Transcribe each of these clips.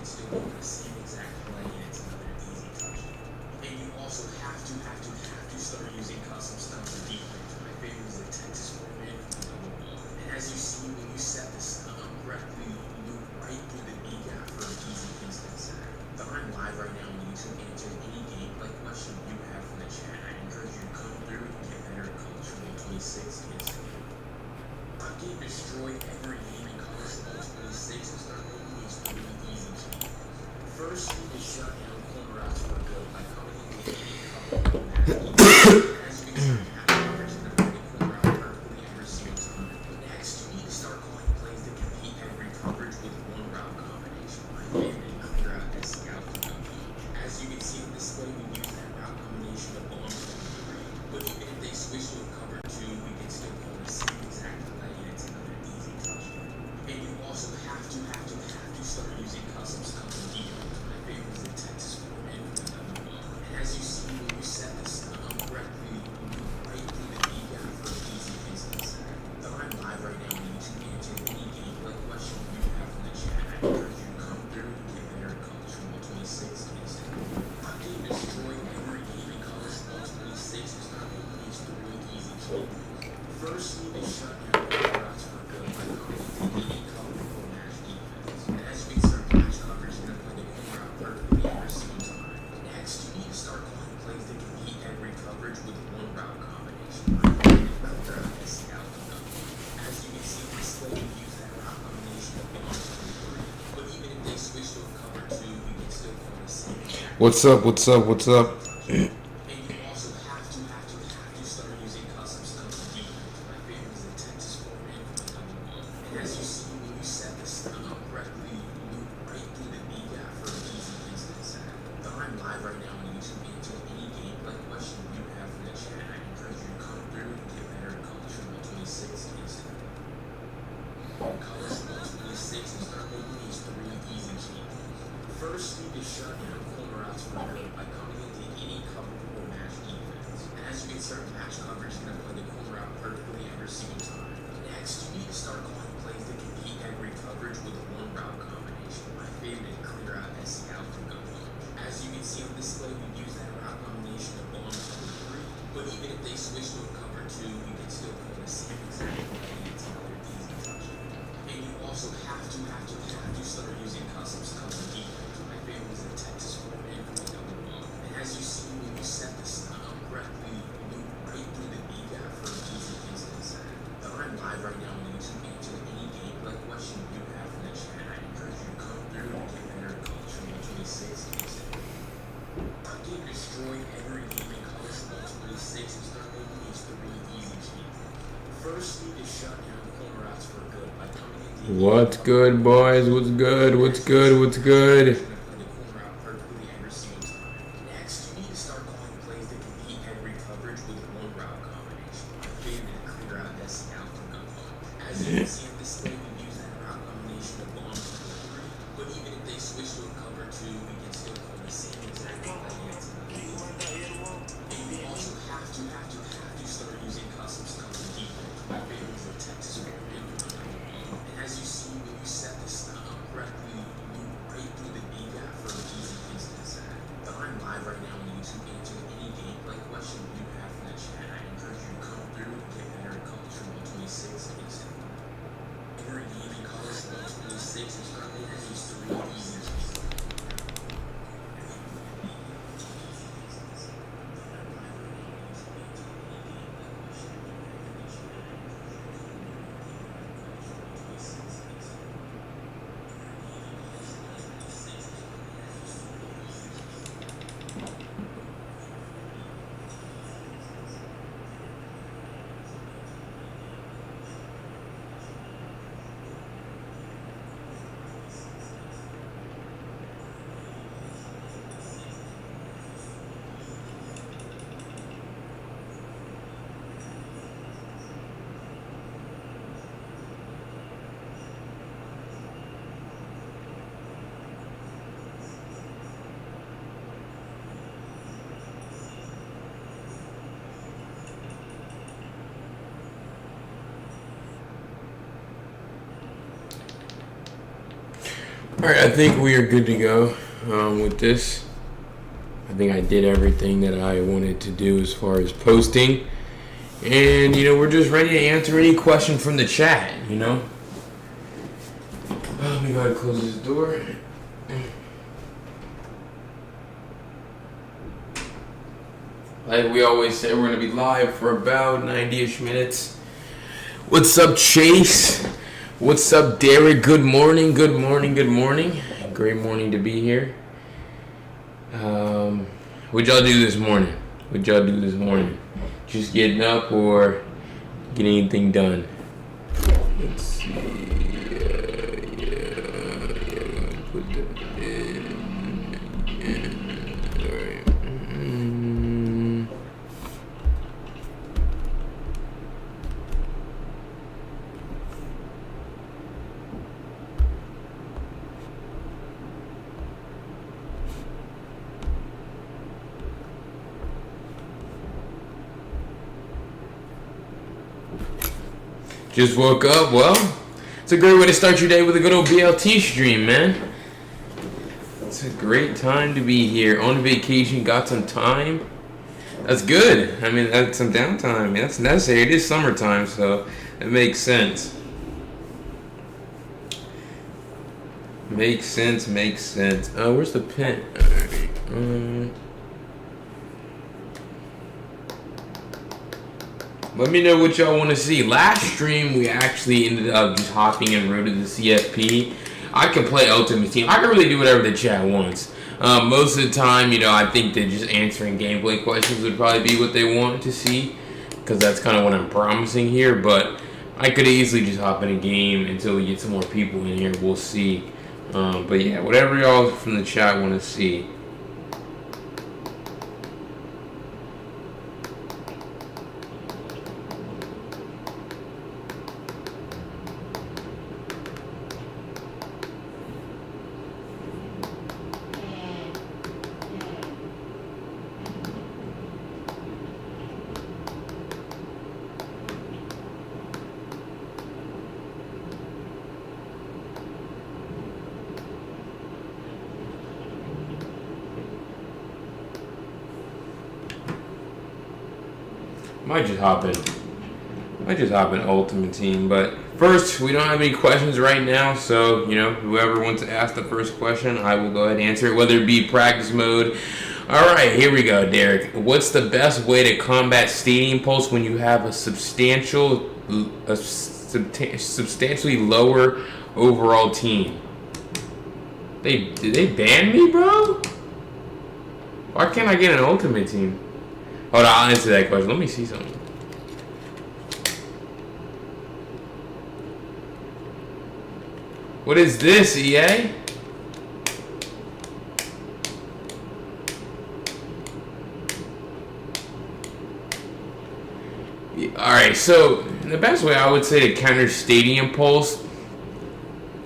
can still go for the same exact play, and it's another easy touchdown. And you also have to start using custom stuff for defense. My favorite is the Texas format from the double ball. And as you see, when you set the stun up correctly, you loop right through the B gap for an easy instant sack. But I'm live right now on YouTube, and answer any gameplay question you have from the chat. I encourage you to come through and get better at College Football 26 instantly. Our game destroyed every game in College Football 26 and start making these really easy cheats. First, you can shut down corner routes for a go by coming in the any cover on that defense. As you can see, average in the corner route perfectly every single time. Next, you need to start calling plays that compete every coverage with one route combination. My favorite, clear out SC out for the field. As you can see on display, we use that route combination of bomb 23. But even if they switch to a cover 2, we can still call the same exact play, and it's another easy touchdown. And you also have to start using custom stuff in defense. My favorite is the Texas format from the double ball. And as you see, when you set the stun up correctly, you move right through the B gap for an easy instant sack. Though I'm live right now on YouTube, answer any gameplay question you have from the chat. I encourage you to come through and get better at College Football 26 instantly. Our game destroyed every game in College Football 26 and start making these really easy cheats. First, you need to shut down corner routes for good by coming into any cover or match defense. And as you can start match coverage, you're going to play the corner route perfectly every single time. Next, you need to start calling plays that compete every coverage with one route combination. Clear out SC out for the field. As you can see on display, we use that route combination of bomb 23. But even if they switch to a cover 2, we can still call the same exact. What's up? What's up? What's up? And you also have to start using custom stuff for defense. My favorite is the Texas format from the double ball. And as you see, when you set the stun up correctly, you loop right through the B gap for an easy instant sack. Though I'm live right now on YouTube, answer any gameplay question you have from the chat. I encourage you to come through and get better at College Football 26 instantly. College Football 26 and start making these really easy cheats. First, you need to shut down corner routes for good by coming into any cover or match defense. And as you can start match coverage, you're going to play the corner route perfectly every single time. Next, you need to start calling plays that compete every coverage with one route combination. My favorite is clear out SC out for good one. As you can see on display, we use that route combination of bomb 23. But even if they switch to a cover 2, we can still call the same exact play, and it's another easy touchdown. And you also have to start using custom stuff for defense. My favorite is the Texas format from the double ball. And as you see, when you set the stun up correctly, you loop right through the B gap for an easy instant sack. Though I'm live right now on YouTube, answer any gameplay question you have from the chat. I encourage you to come through and get better at College Football 26 instantly. Our game destroyed every game in College Football 26 and start making these really easy cheats. First, you need to shut down corner routes for good by coming into What's good, boys? What's good? What's good? What's good? play the corner route perfectly every single time. Next, you need to start calling plays that compete every coverage with one route combination. My favorite is clear out SC out for good one. As you can see on display, we use that route combination of bomb 23. But even if they switch to a cover 2, we can still call the same exact play, and it's another easy touchdown. And you also have to start using custom stuff for defense. My favorite is the Texas format from the double ball. And as you see, when you set the stun up correctly, you move right through the B gap for an easy instant sack. Though I'm live right now on YouTube, answer any gameplay question you have from the chat. I encourage you to come through and get better at College Football 26 instantly. Every game in College Football 26 and start making these really easy cheats. Alright, I think we are good to go with this. I think I did everything that I wanted to do as far as posting. And, we're just ready to answer any question from the chat, Let me go ahead and close this door. Like we always say, we're going to be live for about 90-ish minutes. What's up, Chase? What's up, Derek? Good morning, good morning, good morning. Great morning to be here. What'd y'all do this morning? Just getting up or getting anything done? Let's see. Put that in. All right. Just woke up. Well, it's a great way to start your day with a good old BLT stream, man. It's a great time to be here. On vacation, got some time. That's good. I mean, that's some downtime. That's necessary. It is summertime, so it makes sense. Makes sense. Where's the pen? Alright. Let me know what y'all want to see. Last stream, we actually ended up just hopping and road to the CFB. I can play Ultimate Team. I can really do whatever the chat wants. Most of the time, I think that just answering gameplay questions would probably be what they want to see, because that's kind of what I'm promising here. But I could easily just hop in a game until we get some more people in here. We'll see. But yeah, whatever y'all from the chat want to see. Might just hop in Ultimate Team, but first, we don't have any questions right now, so, whoever wants to ask the first question, I will go ahead and answer it, whether it be practice mode. Alright, here we go, Derek. What's the best way to combat stadium pulse when you have a substantially lower overall team? Did they ban me, bro? Why can't I get an Ultimate Team? Hold on, I'll answer that question. Let me see something. What is this, EA? Alright, so the best way I would say to counter Stadium Pulse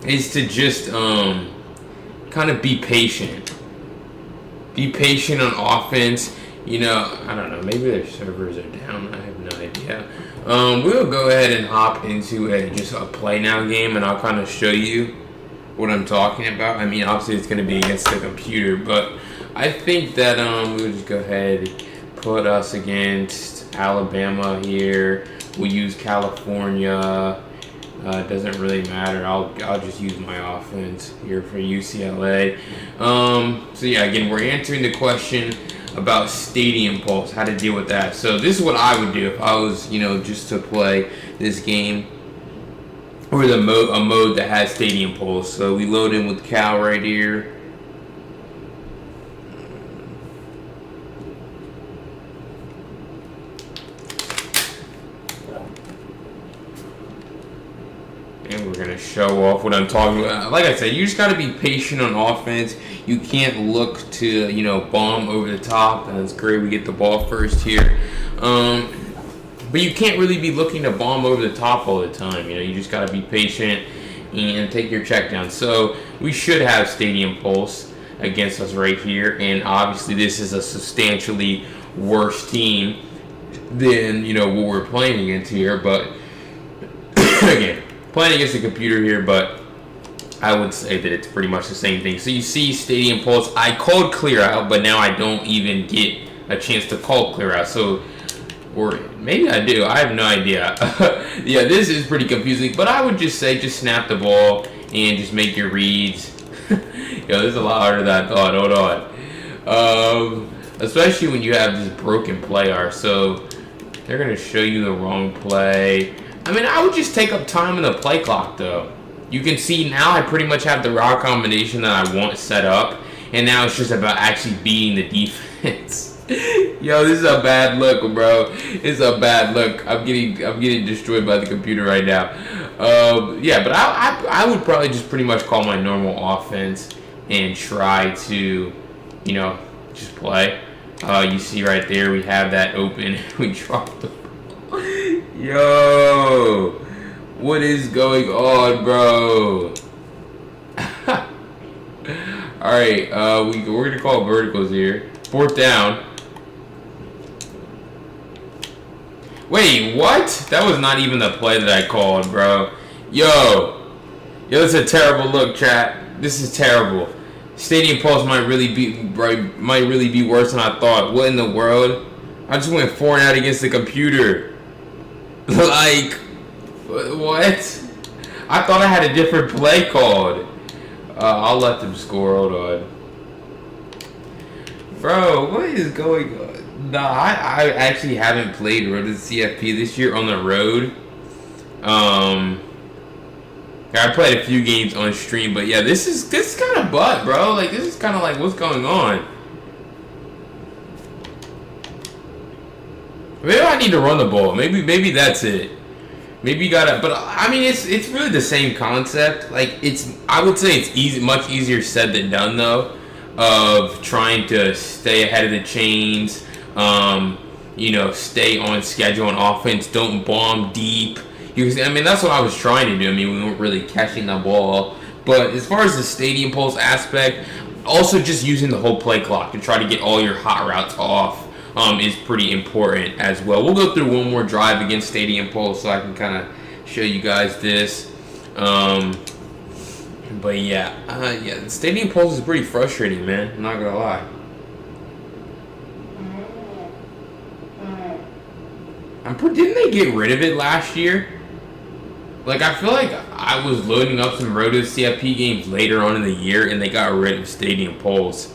is to just kind of be patient. Be patient on offense. I don't know, maybe their servers are down, I have no idea. We'll go ahead and hop into just a play now game, and I'll kind of show you what I'm talking about. I mean, obviously it's going to be against the computer, but I think that we'll just go ahead and put us against Alabama here. We'll use California. It doesn't really matter. I'll just use my offense here for UCLA. So yeah, again, we're answering the question about Stadium Pulse, how to deal with that. So this is what I would do if I was, just to play this game, or a mode that has Stadium Pulse. So we load in with Cal right here. And we're going to show off what I'm talking about. Like I said, you just got to be patient on offense. You can't look to, bomb over the top. That's great. We get the ball first here. But you can't really be looking to bomb over the top all the time. You just got to be patient and take your check down. So we should have Stadium Pulse against us right here. And obviously this is a substantially worse team than, what we're playing against here. But again, playing against the computer here, but I would say that it's pretty much the same thing. So you see Stadium Pulse. I called clear out, but now I don't even get a chance to call clear out. So, or maybe I do. I have no idea. Yeah, this is pretty confusing. But I would just say, just snap the ball and just make your reads. Yo, this is a lot harder than I thought. Hold on. Especially when you have this broken play art. So they're gonna show you the wrong play. I mean, I would just take up time in the play clock, though. You can see now I pretty much have the route combination that I want set up, and now it's just about actually beating the defense. Yo, this is a bad look, bro. It's a bad look. I'm getting destroyed by the computer right now. Yeah, but I would probably just pretty much call my normal offense and try to, you know, just play. You see right there, we have that open. We dropped the ball. Yo, what is going on, bro? All right, we're gonna call verticals here. 4th down. Wait, what? That was not even the play that I called, bro. Yo, this is a terrible look, chat. This is terrible. Stadium Pulse might really be worse than I thought. What in the world? I just went 4 and out against the computer. Like, what? I thought I had a different play called. I'll let them score. Hold on. Bro, what is going on? Nah, I actually haven't played Road to the CFP this year on the road. I played a few games on stream, but yeah, this is kind of butt, bro. Like, this is kind of like, what's going on? Maybe I need to run the ball. Maybe that's it. Maybe you gotta, but I mean, it's really the same concept. Like, I would say it's much easier said than done, though, of trying to stay ahead of the chains. You know, stay on schedule on offense. Don't bomb deep. I mean, that's what I was trying to do. I mean, we weren't really catching the ball. But as far as the Stadium Pulse aspect, also just using the whole play clock to try to get all your hot routes off is pretty important as well. We'll go through one more drive against Stadium Pulse so I can kind of show you guys this. But yeah, the Stadium Pulse is pretty frustrating, man. I'm not gonna lie. Didn't they get rid of it last year? Like, I feel like I was loading up some Road to CFP games later on in the year, and they got rid of Stadium Pulse,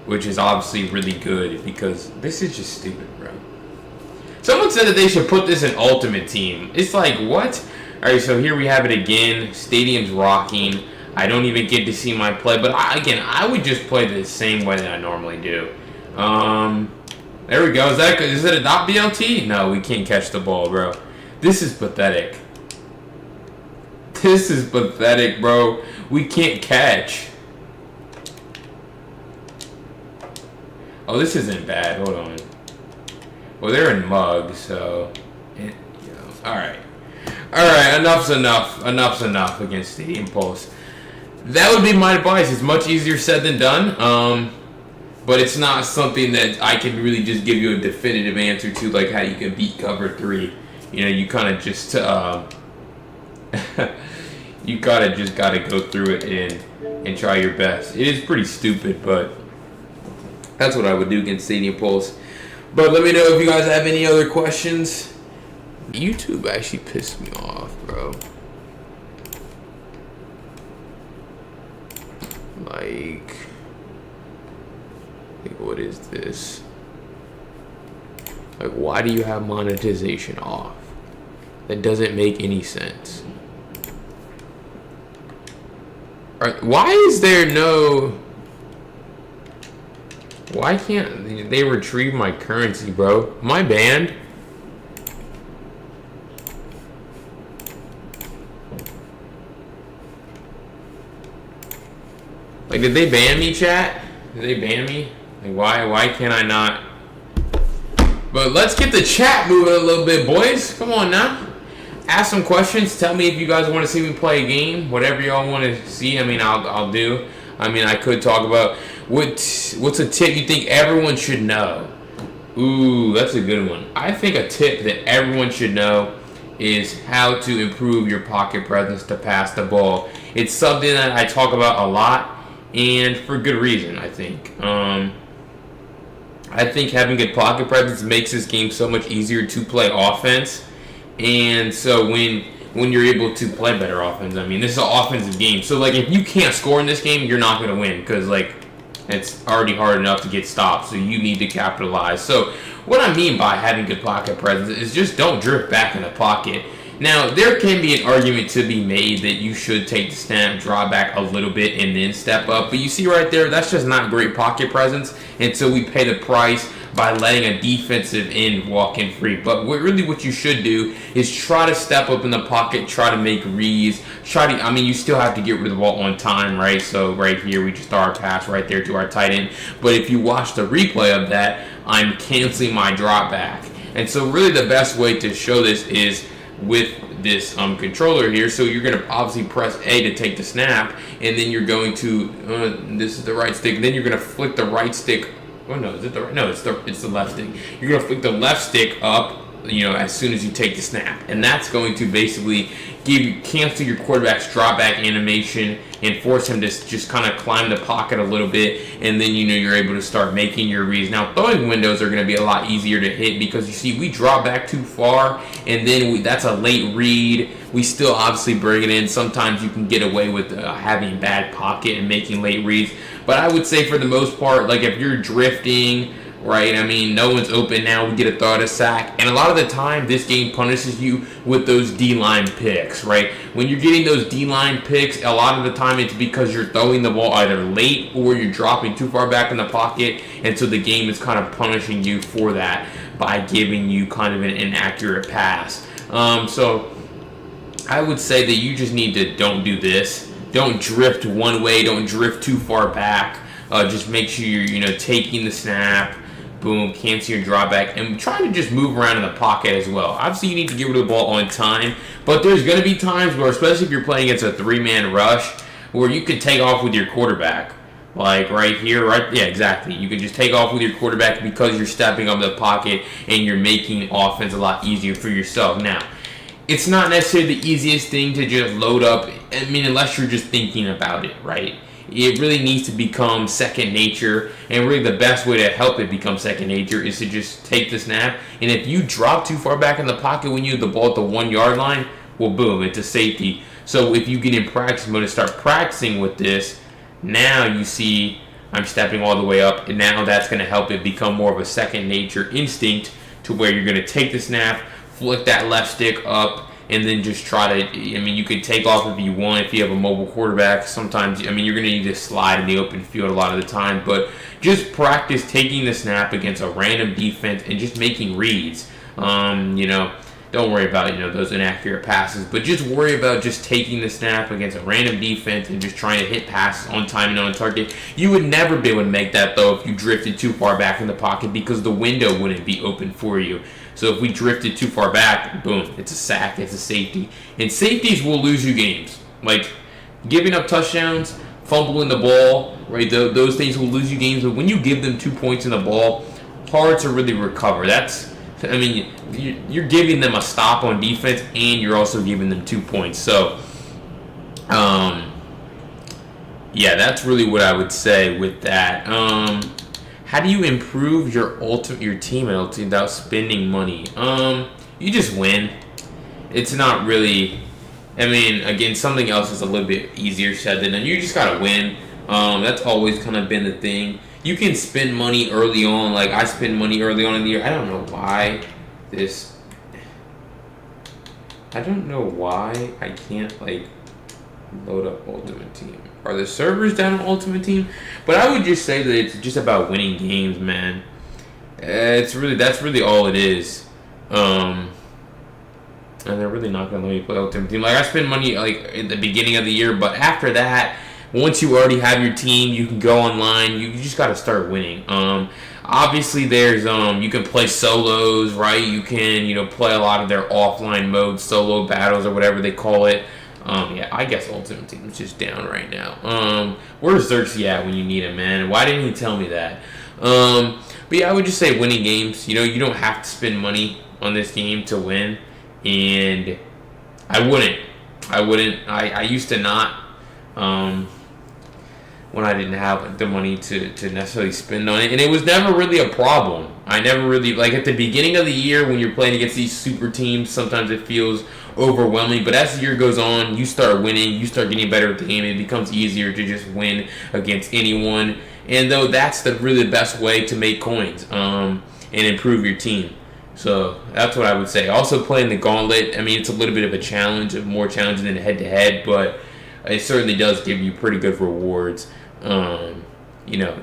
which is obviously really good because this is just stupid, bro. Someone said that they should put this in Ultimate Team. It's like, what? All right, so here we have it again. Stadium's rocking. I don't even get to see my play, but I would just play the same way that I normally do. There we go. Is it a dot BLT? No, we can't catch the ball, bro. This is pathetic. This is pathetic, bro. We can't catch. Oh, this isn't bad. Hold on. Well, they're in mug, so... Alright. Alright, enough's enough. Enough's enough against Stadium Pulse. That would be my advice. It's much easier said than done. But it's not something that I can really just give you a definitive answer to, like how you can beat cover 3. You know, you kind of just, you gotta go through it and try your best. It is pretty stupid, but that's what I would do against Stadium Pulse. But let me know if you guys have any other questions. YouTube actually pissed me off, bro. Like, what is this? Like, why do you have monetization off? That doesn't make any sense. Why is there no... Why can't they retrieve my currency, bro? Am I banned? Like, did they ban me, chat? Did they ban me? Like, why can't I not? But let's get the chat moving a little bit, boys. Come on now. Ask some questions. Tell me if you guys want to see me play a game. Whatever y'all want to see, I mean, I'll do. I mean, I could talk about what's a tip you think everyone should know. Ooh, that's a good one. I think a tip that everyone should know is how to improve your pocket presence to pass the ball It's something that I talk about a lot, and for good reason, I think. I think having good pocket presence makes this game so much easier to play offense. And so when you're able to play better offense, I mean, this is an offensive game. So, like, if you can't score in this game, you're not going to win because, like, it's already hard enough to get stopped. So you need to capitalize. So what I mean by having good pocket presence is just don't drift back in the pocket. Now, there can be an argument to be made that you should take the snap, draw back a little bit, and then step up. But you see right there, that's just not great pocket presence. And so we pay the price by letting a defensive end walk in free. But what you should do is try to step up in the pocket, try to make reads, you still have to get rid of the ball on time, right? So right here, we just throw our pass right there to our tight end. But if you watch the replay of that, I'm canceling my drop back. And so really the best way to show this is with this controller here. So you're going to obviously press A to take the snap, and then you're going to this is the right stick, and then you're going to flick the right stick. Oh no, is it the right? No, it's the left stick. You're going to flick the left stick up, as soon as you take the snap, and that's going to basically cancel your quarterback's drop back animation and force him to just kind of climb the pocket a little bit, and then you're able to start making your reads. Now, throwing windows are going to be a lot easier to hit because you see we drop back too far, and then that's a late read. We still obviously bring it in. Sometimes you can get away with having bad pocket and making late reads, but I would say for the most part, like if you're drifting, right? I mean, no one's open now. We get a throw at a sack. And a lot of the time, this game punishes you with those D-line picks, right? When you're getting those D-line picks, a lot of the time it's because you're throwing the ball either late or you're dropping too far back in the pocket. And so the game is kind of punishing you for that by giving you kind of an inaccurate pass. So I would say that you just need to don't do this. Don't drift one way. Don't drift too far back. Just make sure you're taking the snap. Boom, cancel your drawback, and try to just move around in the pocket as well. Obviously, you need to get rid of the ball on time, but there's going to be times where, especially if you're playing against a three-man rush, where you could take off with your quarterback. Like right here, yeah, exactly. You can just take off with your quarterback because you're stepping up the pocket and you're making offense a lot easier for yourself. Now, it's not necessarily the easiest thing to just load up, unless you're just thinking about it, right? It really needs to become second nature, and really the best way to help it become second nature is to just take the snap, and if you drop too far back in the pocket when you have the ball at the 1 yard line, well, boom, it's a safety. So if you get in practice mode and start practicing with this, now you see I'm stepping all the way up, and now that's going to help it become more of a second nature instinct to where you're going to take the snap, flick that left stick up, and then just try to, you could take off if you want, if you have a mobile quarterback. Sometimes, you're going to need to slide in the open field a lot of the time, but just practice taking the snap against a random defense and just making reads. Don't worry about, those inaccurate passes, but just worry about just taking the snap against a random defense and just trying to hit passes on time and on target. You would never be able to make that, though, if you drifted too far back in the pocket because the window wouldn't be open for you. So if we drifted too far back, boom, it's a sack, it's a safety. And safeties will lose you games. Like, giving up touchdowns, fumbling the ball, right, those things will lose you games. But when you give them 2 points in the ball, hard to really recover. You're giving them a stop on defense, and you're also giving them 2 points. So, yeah, that's really what I would say with that. How do you improve your team without spending money? You just win. It's not really. Again, something else is a little bit easier said than done. You just gotta win. That's always kind of been the thing. You can spend money early on. Like I spend money early on in the year. I don't know why I can't load up Ultimate Team. Are the servers down on Ultimate Team? But I would just say that it's just about winning games, man. That's really all it is. And they're really not gonna let me play Ultimate Team. I spend money at the beginning of the year, but after that, once you already have your team, you can go online. You just gotta start winning. Obviously, there's you can play solos, right? You can play a lot of their offline modes, solo battles or whatever they call it. Yeah, I guess Ultimate Team is just down right now. Where's Xerxes at when you need him, man? Why didn't he tell me that? But yeah, I would just say winning games. You don't have to spend money on this game to win, and I wouldn't. I used to not. when I didn't have the money to necessarily spend on it. And it was never really a problem. I never really, like at the beginning of the year when you're playing against these super teams, sometimes it feels overwhelming. But as the year goes on, you start winning, you start getting better at the game. It becomes easier to just win against anyone. And though that's really the best way to make coins and improve your team. So that's what I would say. Also playing the gauntlet, I mean, it's a little bit of a challenge, more challenging than head-to-head, but it certainly does give you pretty good rewards.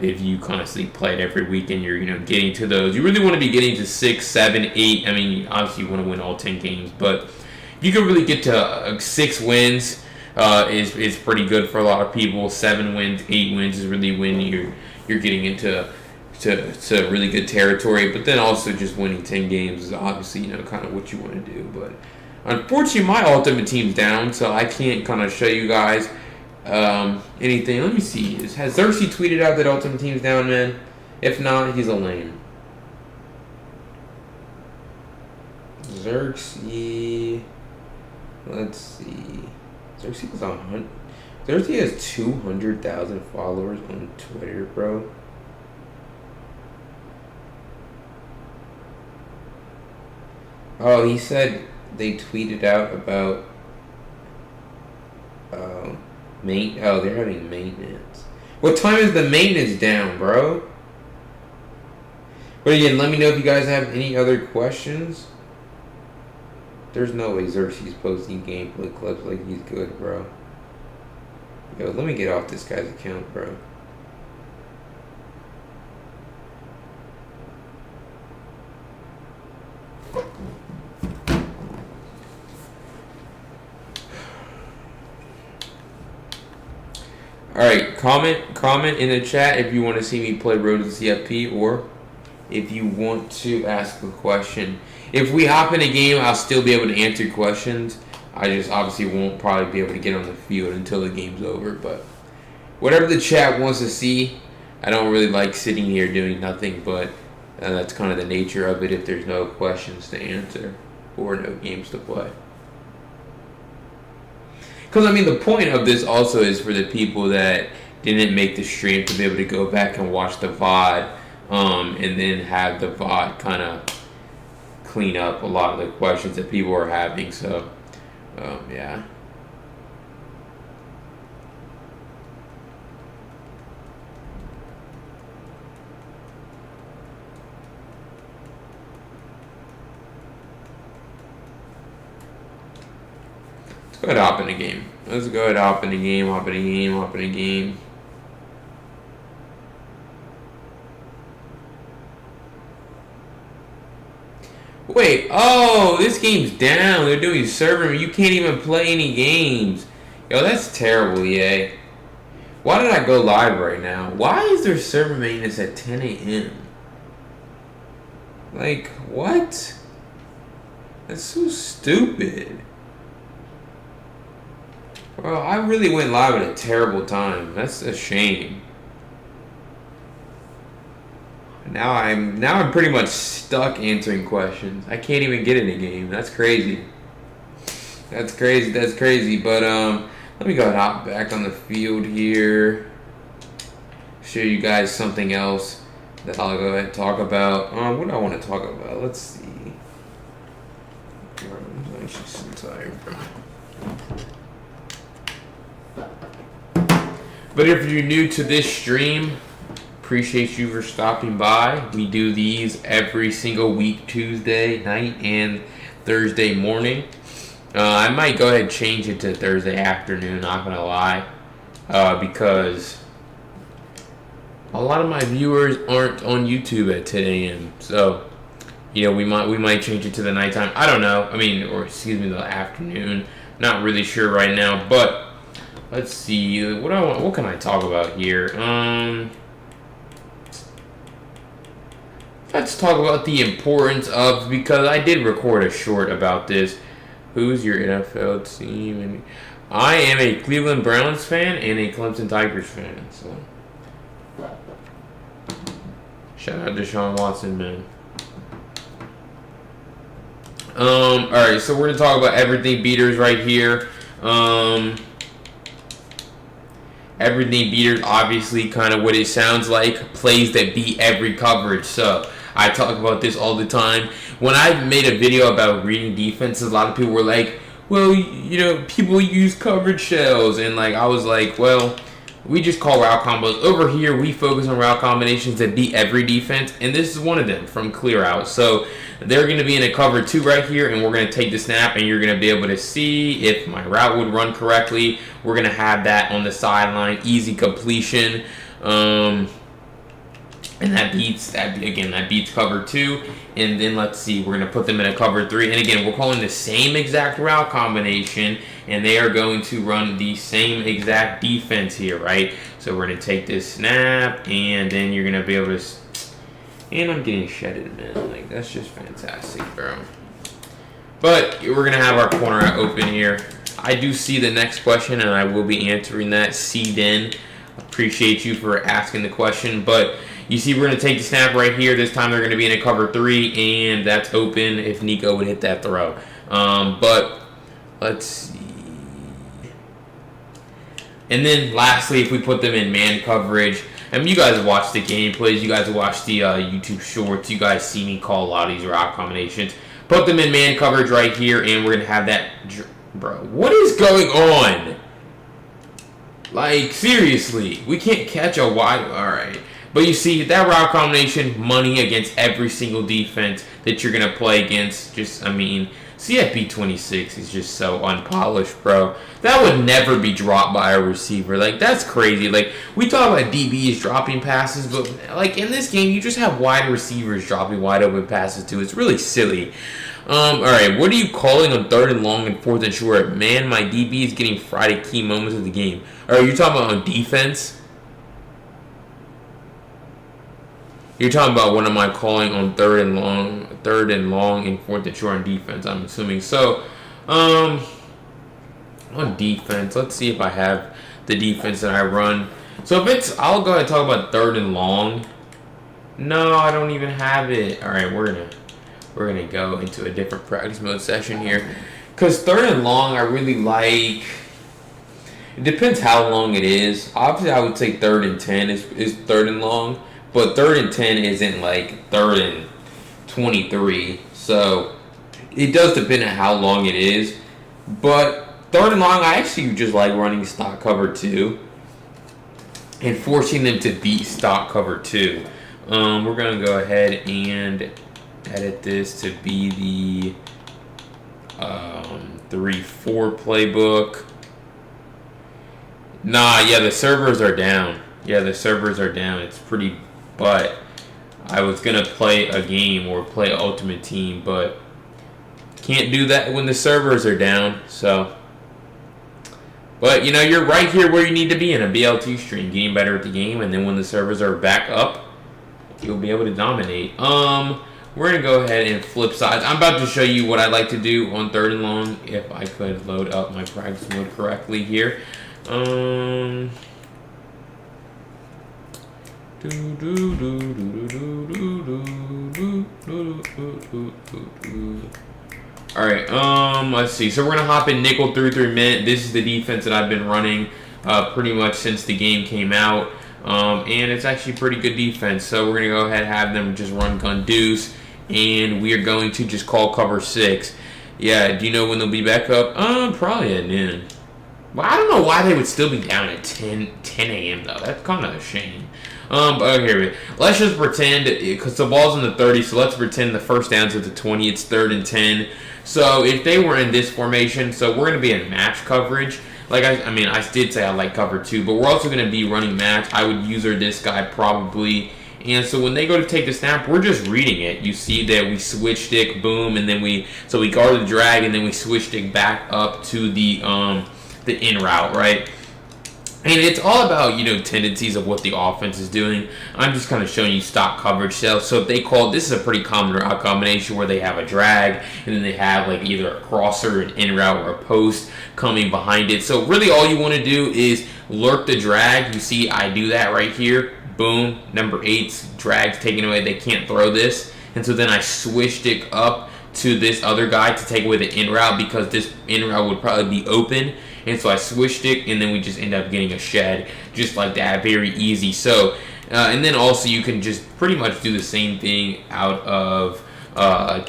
If you constantly play it every week and you're, getting to those. You really want to be getting to 6, 7, 8. I mean, obviously you want to win all 10 games, but if you can really get to 6 wins is pretty good for a lot of people. 7 wins, 8 wins is really when you're getting into to really good territory. But then also just winning 10 games is obviously, kind of what you want to do. But unfortunately, my ultimate team's down, so I can't kind of show you guys anything. Let me see. Has Xerxes tweeted out that ultimate team's down, man? If not, he's a lame. Xerxes. Let's see. Xerxes is on. Xerxes has 200,000 followers on Twitter, bro. Oh, he said they tweeted out about they're having maintenance. What time is the maintenance down, bro? But again, let me know if you guys have any other questions. There's no way Xerxes posting gameplay clips like he's good, bro. Yo, let me get off this guy's account, bro. Alright, comment in the chat if you want to see me play Road to CFP or if you want to ask a question. If we hop in a game, I'll still be able to answer questions. I just obviously won't probably be able to get on the field until the game's over. But whatever the chat wants to see, I don't really like sitting here doing nothing, but that's kind of the nature of it if there's no questions to answer or no games to play. Because, I mean, the point of this also is for the people that didn't make the stream to be able to go back and watch the VOD and then have the VOD kind of clean up a lot of the questions that people are having. So, yeah. Let's go ahead and hop in a game. Let's go ahead and hop in a game. Wait, oh, this game's down. They're doing server. You can't even play any games. Yo, that's terrible, EA. Why did I go live right now? Why is there server maintenance at 10 a.m.? Like, what? That's so stupid. Bro, I really went live at a terrible time. That's a shame. Now I'm pretty much stuck answering questions. I can't even get in a game. That's crazy. That's crazy. But let me go ahead and hop back on the field here. Show you guys something else that I'll go ahead and talk about. What do I want to talk about? Let's see. I'm actually so tired, bro. But if you're new to this stream, appreciate you for stopping by. We do these every single week, Tuesday night and Thursday morning. I might go ahead and change it to Thursday afternoon, not gonna lie, because a lot of my viewers aren't on YouTube at 10 a.m. So, we might change it to the nighttime. I don't know. The afternoon. Not really sure right now, but let's see. What can I talk about here? Let's talk about the importance of, because I did record a short about this. Who's your NFL team? And I am a Cleveland Browns fan and a Clemson Tigers fan. So shout out to Deshaun Watson, man. Alright, so we're gonna talk about everything beaters right here. Everything beaters, obviously, kind of what it sounds like, plays that beat every coverage. So I talk about this all the time. When I made a video about reading defenses, a lot of people were like, well, you know, people use coverage shells, and like I was like, well, we just call route combos. Over here, we focus on route combinations that beat every defense, and this is one of them from clear out. So they're going to be in a cover 2 right here, and we're going to take the snap, and you're going to be able to see if my route would run correctly. We're going to have that on the sideline, easy completion. And that beats cover 2. And then let's see, we're going to put them in a cover 3. And again, we're calling the same exact route combination, and they are going to run the same exact defense here, right? So we're going to take this snap, and then you're going to be able to... And I'm getting shedded, man. Like, that's just fantastic, bro. But we're going to have our corner out open here. I do see the next question, and I will be answering that. C-Den, appreciate you for asking the question. But you see we're going to take the snap right here. This time they're going to be in a cover 3, and that's open if Nico would hit that throw. But let's see. And then lastly, if we put them in man coverage, I mean, you guys watch the gameplays, you guys watch the YouTube shorts, you guys see me call a lot of these route combinations. Put them in man coverage right here, and we're going to have that... Bro, what is going on? Like, seriously, we can't catch a wide... Alright. But you see, that route combination, money against every single defense that you're going to play against. Just, I mean, CFB 26 is just so unpolished, bro. That would never be dropped by a receiver. Like, that's crazy. Like, we talk about DBs dropping passes, but, like, in this game, you just have wide receivers dropping wide open passes, too. It's really silly. Alright, what are you calling on 3rd and long and 4th and short? Man, my DB is getting fried at key moments of the game. Alright, you're talking about on defense? You're talking about what am I calling on 3rd and long and 4th and short on defense, I'm assuming. So, on defense, let's see if I have the defense that I run. So if it's, I'll go ahead and talk about 3rd and long. No, I don't even have it. Alright, we're gonna go into a different practice mode session here. Because 3rd and long, I really like. It depends how long it is. Obviously, I would say 3rd and 10 is 3rd and long. But 3rd and 10 isn't like 3rd and 23. So it does depend on how long it is. But 3rd and long, I actually just like running stock cover 2 and forcing them to beat stock cover 2. We're going to go ahead and edit this to be the 3-4 playbook. Nah, yeah, the servers are down. Yeah, the servers are down. It's pretty... But I was going to play a game or play Ultimate Team, but can't do that when the servers are down. So, but, you know, you're right here where you need to be in a BLT stream, getting better at the game, and then when the servers are back up, you'll be able to dominate. We're going to go ahead and flip sides. I'm about to show you what I like to do on 3rd and long, if I could load up my practice mode correctly here. Alright, let's see. So we're going to hop in nickel 3-3 mint. This is the defense that I've been running pretty much since the game came out. And it's actually pretty good defense. So we're going to go ahead and have them just run gun deuce. And we are going to just call cover 6. Yeah, do you know when they'll be back up? Probably at noon. Well, I don't know why they would still be down at 10 a.m. though. That's kind of a shame. But here, let's just pretend, because the ball's in the 30, so let's pretend the first down's at the 20. It's 3rd and 10. So if they were in this formation, so we're going to be in match coverage. Like, I mean, I did say I like cover 2, but we're also going to be running match. I would user this guy probably. And so when they go to take the snap, we're just reading it. You see that we switch stick, boom, and then we guard the drag, and then we switch stick back up to the in route, right? And it's all about, you know, tendencies of what the offense is doing. I'm just kind of showing you stock coverage cells. So if they call, this is a pretty common route combination where they have a drag and then they have like either a crosser, an in route, or a post coming behind it. So really all you want to do is lurk the drag. You see I do that right here. Boom, number 8's drag's taken away. They can't throw this. And so then I switched it up to this other guy to take away the in route because this in route would probably be open. And so I switched it, and then we just end up getting a shed just like that, very easy. So and then also you can just pretty much do the same thing out of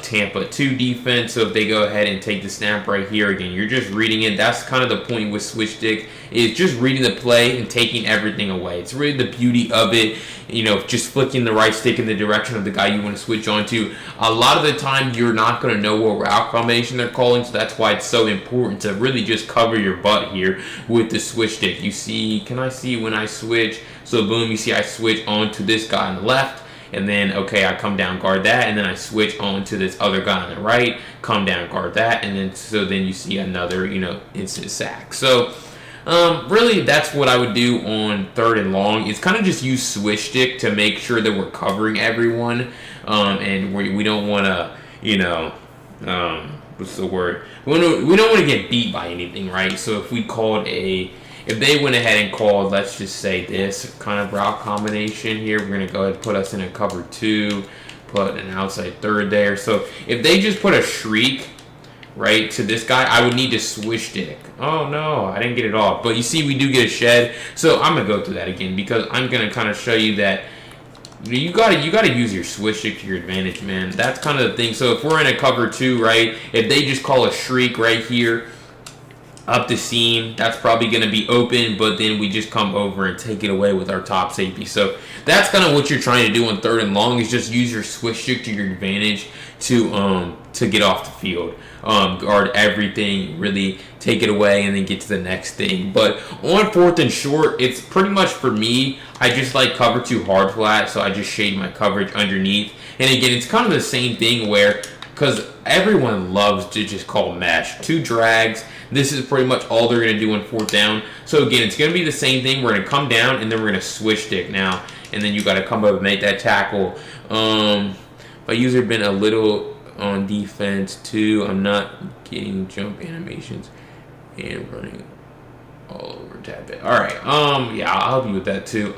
Tampa 2 defense. So if they go ahead and take the snap right here, again, you're just reading it. That's kind of the point with switch stick, is just reading the play and taking everything away. It's really the beauty of it, just flicking the right stick in the direction of the guy you want to switch onto. A lot of the time, you're not going to know what route combination they're calling, so that's why it's so important to really just cover your butt here with the switch stick. You see, can I see when I switch? So boom, you see I switch onto this guy on the left, and then, okay, I come down, guard that, and then I switch on to this other guy on the right, come down, guard that, and then you see another, instant sack. So, really, that's what I would do on 3rd and long. It's kind of just use switch stick to make sure that we're covering everyone, and we don't want to, what's the word? We don't want to get beat by anything, right? So if they went ahead and called, let's just say this kind of route combination here, we're going to go ahead and put us in a cover 2, put an outside 3rd there. So if they just put a shriek, right, to this guy, I would need to switch stick. Oh no, I didn't get it off. But you see we do get a shed. So I'm going to go through that again because I'm going to kind of show you that you gotta use your switch stick to your advantage, man. That's kind of the thing. So if we're in a cover 2, right, if they just call a shriek right here, up the seam, that's probably going to be open, but then we just come over and take it away with our top safety. So that's kind of what you're trying to do on 3rd and long, is just use your switch stick to your advantage to get off the field, guard everything, really take it away, and then get to the next thing. But on 4th and short, it's pretty much for me, I just like cover 2 hard flat, so I just shade my coverage underneath. And again, it's kind of the same thing where, because everyone loves to just call mesh, 2 drags. This is pretty much all they're going to do on 4th down. So again, it's going to be the same thing. We're going to come down, and then we're going to switch stick now. And then you got to come up and make that tackle. My user been a little on defense too. I'm not getting jump animations and running all over tap it. All right. Yeah, I'll help you with that too.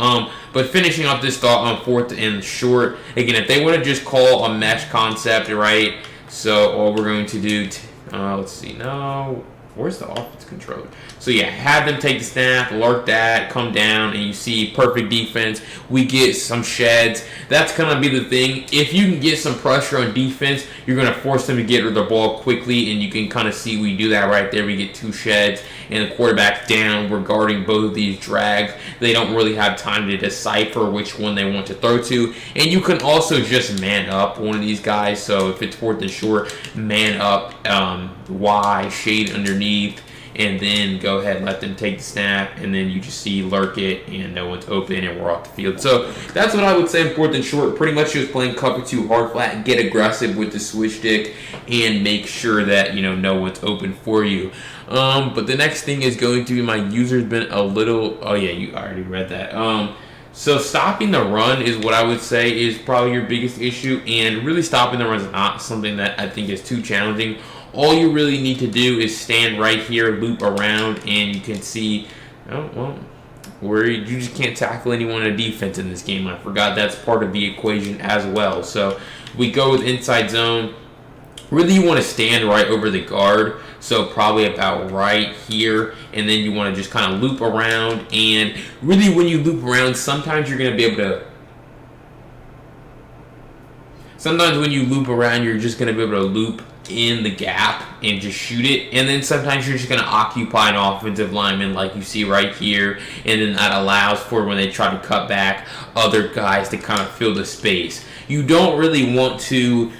But finishing up this thought on 4th and short. Again, if they want to just call a mesh concept, right? So all we're going to do, let's see. No. Where's the offense control? So yeah, have them take the snap, lark that, come down, and you see perfect defense. We get some sheds. That's gonna be the thing. If you can get some pressure on defense, you're gonna force them to get rid of the ball quickly, and you can kind of see we do that right there. We get 2 sheds, and the quarterback's down. We're guarding both of these drags. They don't really have time to decipher which one they want to throw to, and you can also just man up one of these guys. So if it's 4th and short, man up, Y, shade underneath, and then go ahead and let them take the snap, and then you just see lurk it, and no one's open, and we're off the field. So that's what I would say in 4th and short. Pretty much just playing cover 2 hard flat, get aggressive with the switch stick, and make sure that no one's open for you. But the next thing is going to be my user's been a little. Oh yeah, you already read that. So stopping the run is what I would say is probably your biggest issue, and really stopping the run is not something that I think is too challenging. All you really need to do is stand right here, loop around, and you can see, where you just can't tackle anyone in defense in this game. I forgot that's part of the equation as well. So we go with inside zone. Really, you want to stand right over the guard, so probably about right here, and then you want to just kind of loop around. And really, when you loop around, sometimes you're going to be able to. Sometimes when you loop around, you're just going to be able to loop in the gap and just shoot it, and then sometimes you're just going to occupy an offensive lineman like you see right here, and then that allows for when they try to cut back other guys to kind of fill the space. You don't really want to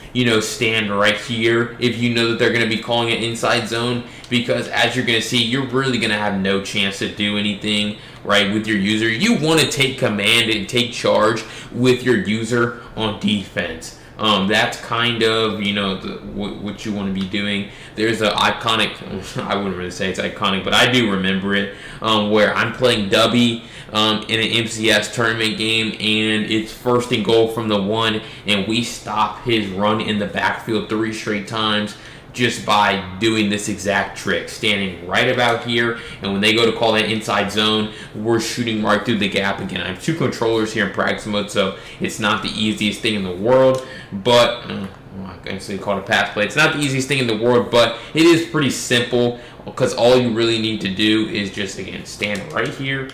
stand right here if you know that they're going to be calling it inside zone, because as you're going to see, you're really going to have no chance to do anything right with your user. You want to take command and take charge with your user on defense. That's kind of, what you want to be doing. There's an iconic, I wouldn't really say it's iconic, but I do remember it, where I'm playing Dubby in an MCS tournament game, and it's 1st and goal from the 1, and we stop his run in the backfield 3 straight times. just by doing this exact trick, standing right about here, and when they go to call that inside zone, we're shooting right through the gap again. I have 2 controllers here in practice mode, so it's not the easiest thing in the world, but I guess they call it a pass play. It's not the easiest thing in the world, but it is pretty simple, because all you really need to do is just, again, stand right here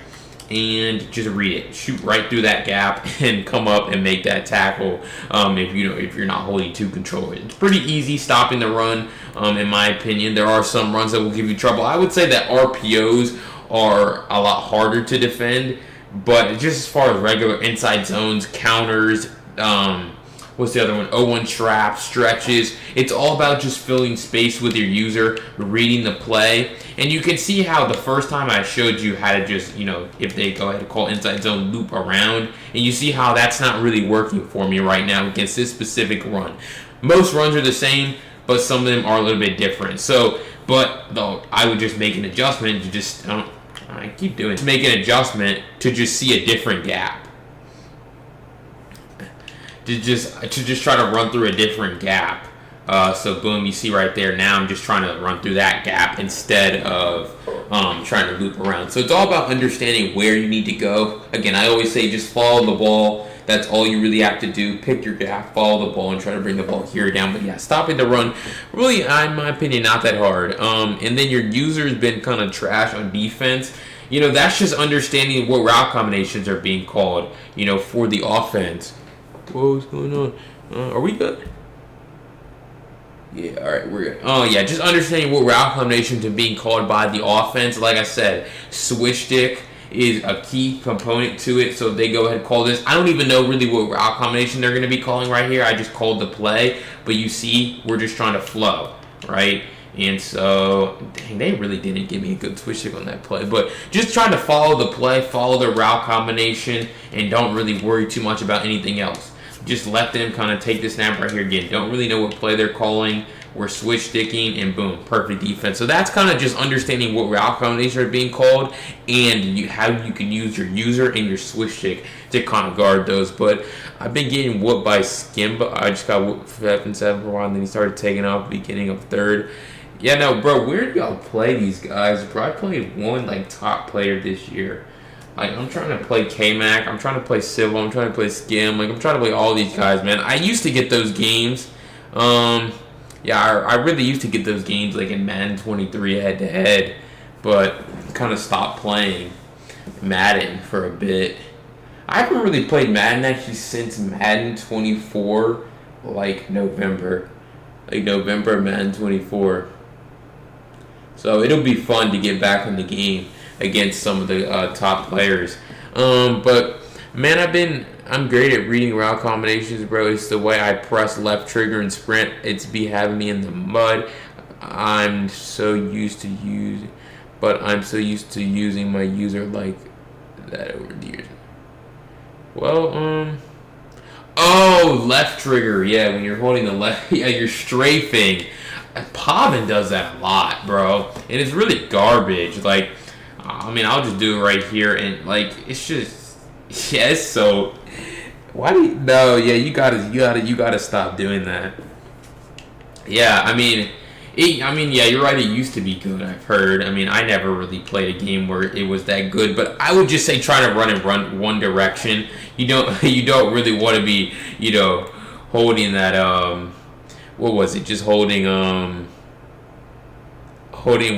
and just read it, shoot right through that gap, and come up and make that tackle. If you're not holding 2 controllers, it's pretty easy stopping the run. In my opinion, there are some runs that will give you trouble. I would say that RPOs are a lot harder to defend, but just as far as regular inside zones, counters, what's the other one? 0-1 traps, stretches. It's all about just filling space with your user, reading the play. And you can see how the first time I showed you how to just, if they go ahead and call inside zone, loop around. And you see how that's not really working for me right now against this specific run. Most runs are the same, but some of them are a little bit different. So, but though, I would just make an adjustment to just, I keep doing it, make an adjustment to just see a different gap. To just try to run through a different gap. So boom, you see right there. Now I'm just trying to run through that gap instead of trying to loop around. So it's all about understanding where you need to go. Again, I always say just follow the ball. That's all you really have to do. Pick your gap, follow the ball, and try to bring the ball here or down. But yeah, stopping the run, really, in my opinion, not that hard. And then your user's been kind of trash on defense. That's just understanding what route combinations are being called, for the offense. What's going on? Are we good? Yeah, alright, we're good. Oh, yeah, just understanding what route combinations are being called by the offense. Like I said, switch stick is a key component to it, so they go ahead and call this. I don't even know really what route combination they're going to be calling right here. I just called the play, but you see, we're just trying to flow, right? And so, dang, they really didn't give me a good switch stick on that play. But just trying to follow the play, follow the route combination, and don't really worry too much about anything else. Just let them kind of take the snap right here again. Don't really know what play they're calling. We're switch sticking, and boom, perfect defense. So that's kind of just understanding what route combinations are being called and how you can use your user and your switch stick to kind of guard those. But I've been getting whooped by Skimba. I just got whooped for F7 for a while, and then he started taking off beginning of third. Yeah, no, bro, where do y'all play these guys? Bro, I played one, top player this year. I'm trying to play K-Mac. I'm trying to play Civil. I'm trying to play Skim. I'm trying to play all these guys, man. I used to get those games. I really used to get those games, in Madden 23 head-to-head. But kind of stopped playing Madden for a bit. I haven't really played Madden, actually, since Madden 24, November. November Madden 24. So it'll be fun to get back in the game against some of the top players. But man, I'm great at reading route combinations, bro. It's the way I press left trigger and sprint. It's be having me in the mud. I'm so used to using my user like that over the years. Well, left trigger. Yeah, when you're holding the left, yeah, you're strafing. Pavin does that a lot, bro, and it's really garbage. I'll just do it right here, and it's just, yes. So, why do you? No, yeah, you gotta stop doing that. Yeah, yeah, you're right. It used to be good. I've heard. I never really played a game where it was that good, but I would just say try to run one direction. You don't really want to be, holding that. What was it? Just holding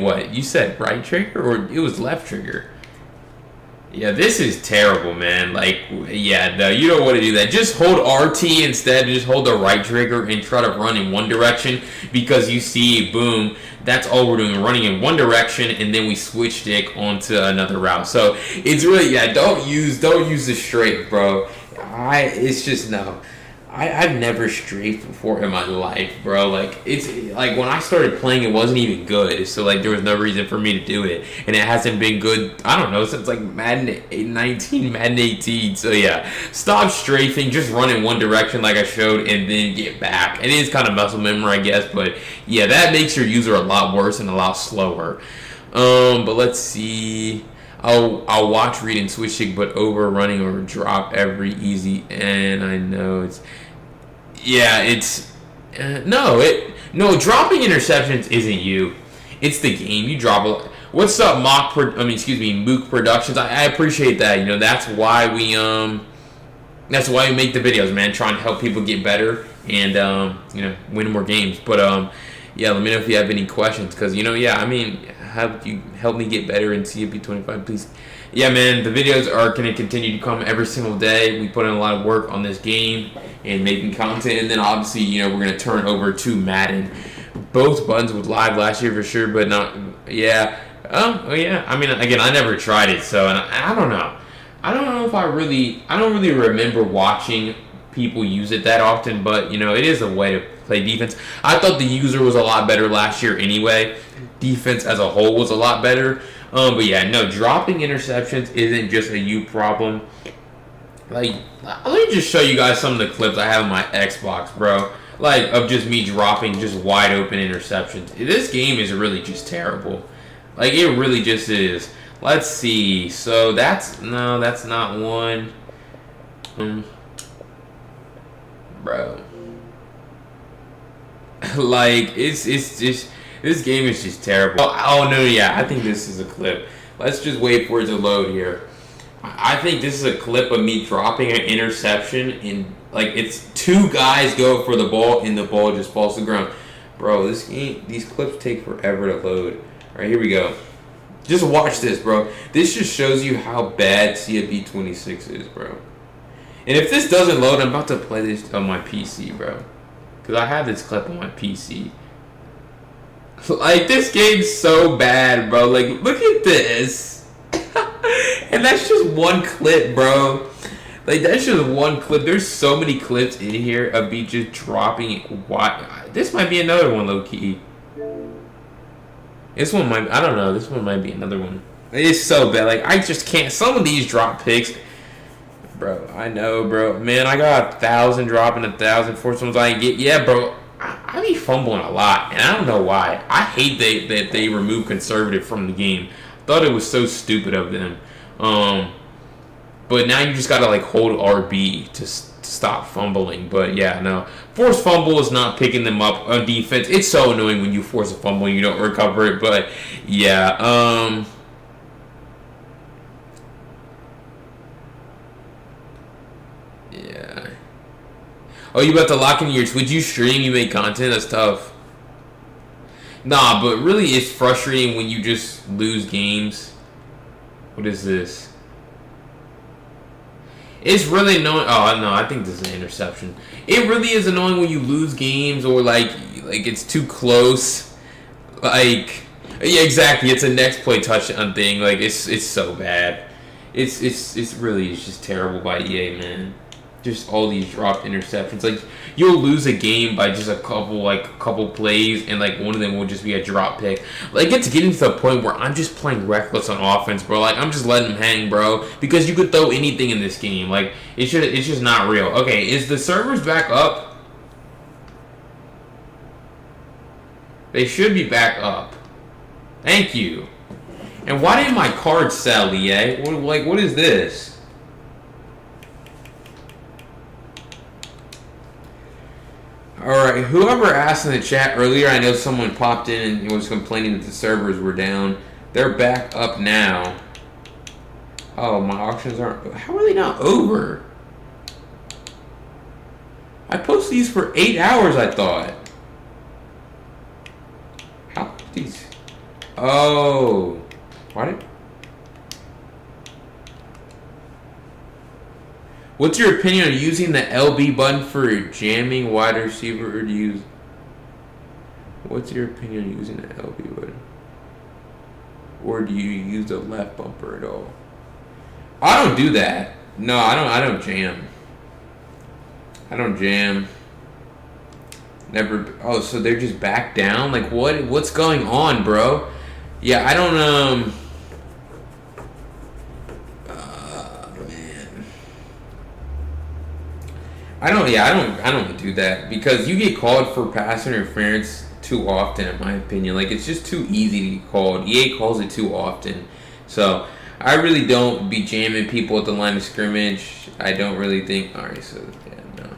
what? You said right trigger or it was left trigger? Yeah, this is terrible, man. No, you don't want to do that. Just hold RT instead. Just hold the right trigger and try to run in one direction because you see, boom, that's all we're doing. We're running in one direction and then we switch stick onto another route. So it's really, don't use the strafe, bro. It's just no. I've never strafed before in my life, bro. It's when I started playing, it wasn't even good. So there was no reason for me to do it, and it hasn't been good. I don't know since Madden 19, Madden 18. So yeah, stop strafing. Just run in one direction like I showed, and then get back. It is kind of muscle memory, I guess, but yeah, that makes your user a lot worse and a lot slower. But let's see. I'll watch, read, and switch stick, but overrunning or drop every easy. And I know it's, yeah, it's no. No, dropping interceptions isn't you. It's the game. You drop a. What's up, Mook Productions? I appreciate that. You know, that's why we make the videos, man. Trying to help people get better and you know, win more games. But yeah, let me know if you have any questions, because you know, yeah, I mean, have you help me get better in CFB 25, please? Yeah, man, the videos are going to continue to come every single day. We put in a lot of work on this game and making content, and then obviously, you know, we're going to turn over to Madden. Both buttons was live last year for sure, but not, yeah. Oh yeah, I mean, again, I never tried it, so, and I don't know. I don't know if I don't really remember watching people use it that often, but, you know, it is a way to play defense. I thought the user was a lot better last year anyway. Defense as a whole was a lot better. But yeah, no, dropping interceptions isn't just a you problem. Like, let me just show you guys some of the clips I have on my Xbox, bro. Like, of just me dropping just wide open interceptions. This game is really just terrible. Like, it really just is. Let's see. So that's not one. Bro. Like, it's just. This game is just terrible. Oh, no, yeah, I think this is a clip. Let's just wait for it to load here. I think this is a clip of me dropping an interception, and, like, it's two guys go for the ball, and the ball just falls to the ground. Bro, this game, these clips take forever to load. All right, here we go. Just watch this, bro. This just shows you how bad CFB 26 is, bro. And if this doesn't load, I'm about to play this on my PC, bro. Because I have this clip on my PC. Like, this game's so bad, bro. Like, look at this. And that's just one clip, bro. Like, that's just one clip. There's so many clips in here of me just dropping it. Why? This might be another one, low-key. This one might, I don't know. This one might be another one. It's so bad. Like, I just can't. Some of these drop picks. Bro, I know, bro. Man, I got 1,000 dropping 1,000. Force ones I get. Yeah, bro. I be fumbling a lot, and I don't know why. I hate that they remove conservative from the game. I thought it was so stupid of them. But now you just gotta, like, hold RB to stop fumbling. But yeah, no, force fumble is not picking them up on defense. It's so annoying when you force a fumble and you don't recover it. But yeah, yeah. Oh, you about to lock in your Twitch? You stream, you make content? That's tough. Nah, but really it's frustrating when you just lose games. What is this? It's really annoying. Oh, no, I think this is an interception. It really is annoying when you lose games or, like it's too close. Like, yeah, exactly. It's a next play touchdown thing. Like, it's so bad. It's really just terrible by EA, man. Just all these dropped interceptions. Like, you'll lose a game by just a couple plays, and, like, one of them will just be a drop pick. Like, it's getting to the point where I'm just playing reckless on offense, bro. Like, I'm just letting them hang, bro, because you could throw anything in this game. Like, it's just not real. Okay, is the servers back up? They should be back up. Thank you. And why didn't my card sell, EA? What is this? Alright, whoever asked in the chat earlier, I know someone popped in and was complaining that the servers were down. They're back up now. Oh, my auctions aren't... How are they not over? I posted these for 8 hours, I thought. How are these... Oh. Why did... What's your opinion on using the LB button for jamming wide receiver, or do you use... What's your opinion on using the LB button? Or do you use the left bumper at all? I don't do that. No, I don't jam. I don't jam. Never... Oh, so they're just back down? Like, what's going on, bro? Yeah, I don't, I don't do that, because you get called for pass interference too often, in my opinion. Like, it's just too easy to get called. EA calls it too often. So, I really don't be jamming people at the line of scrimmage. I don't really think... Alright, so, yeah, no.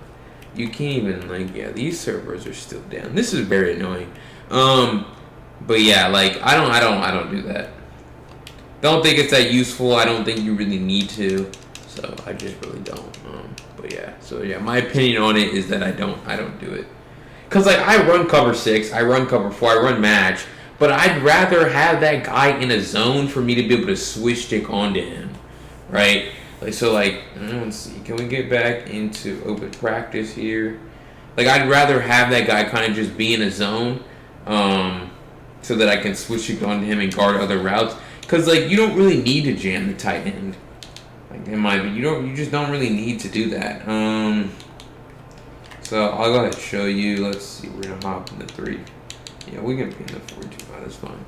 You can't even, like, yeah, these servers are still down. This is very annoying. But yeah, like, I don't do that. Don't think it's that useful. I don't think you really need to. So I just really don't. But yeah, so yeah, my opinion on it is that I don't do it. Cause like I run cover 6, I run cover 4, I run match, but I'd rather have that guy in a zone for me to be able to switch stick onto him, right? Like so, like let's see, can we get back into open practice here? Like I'd rather have that guy kind of just be in a zone, so that I can switch stick onto him and guard other routes. Cause like you don't really need to jam the tight end. Like in my opinion, you just don't really need to do that. So I'll go ahead and show you. Let's see, we're gonna hop in the 3. Yeah, we can be in the 4 too. That's fine.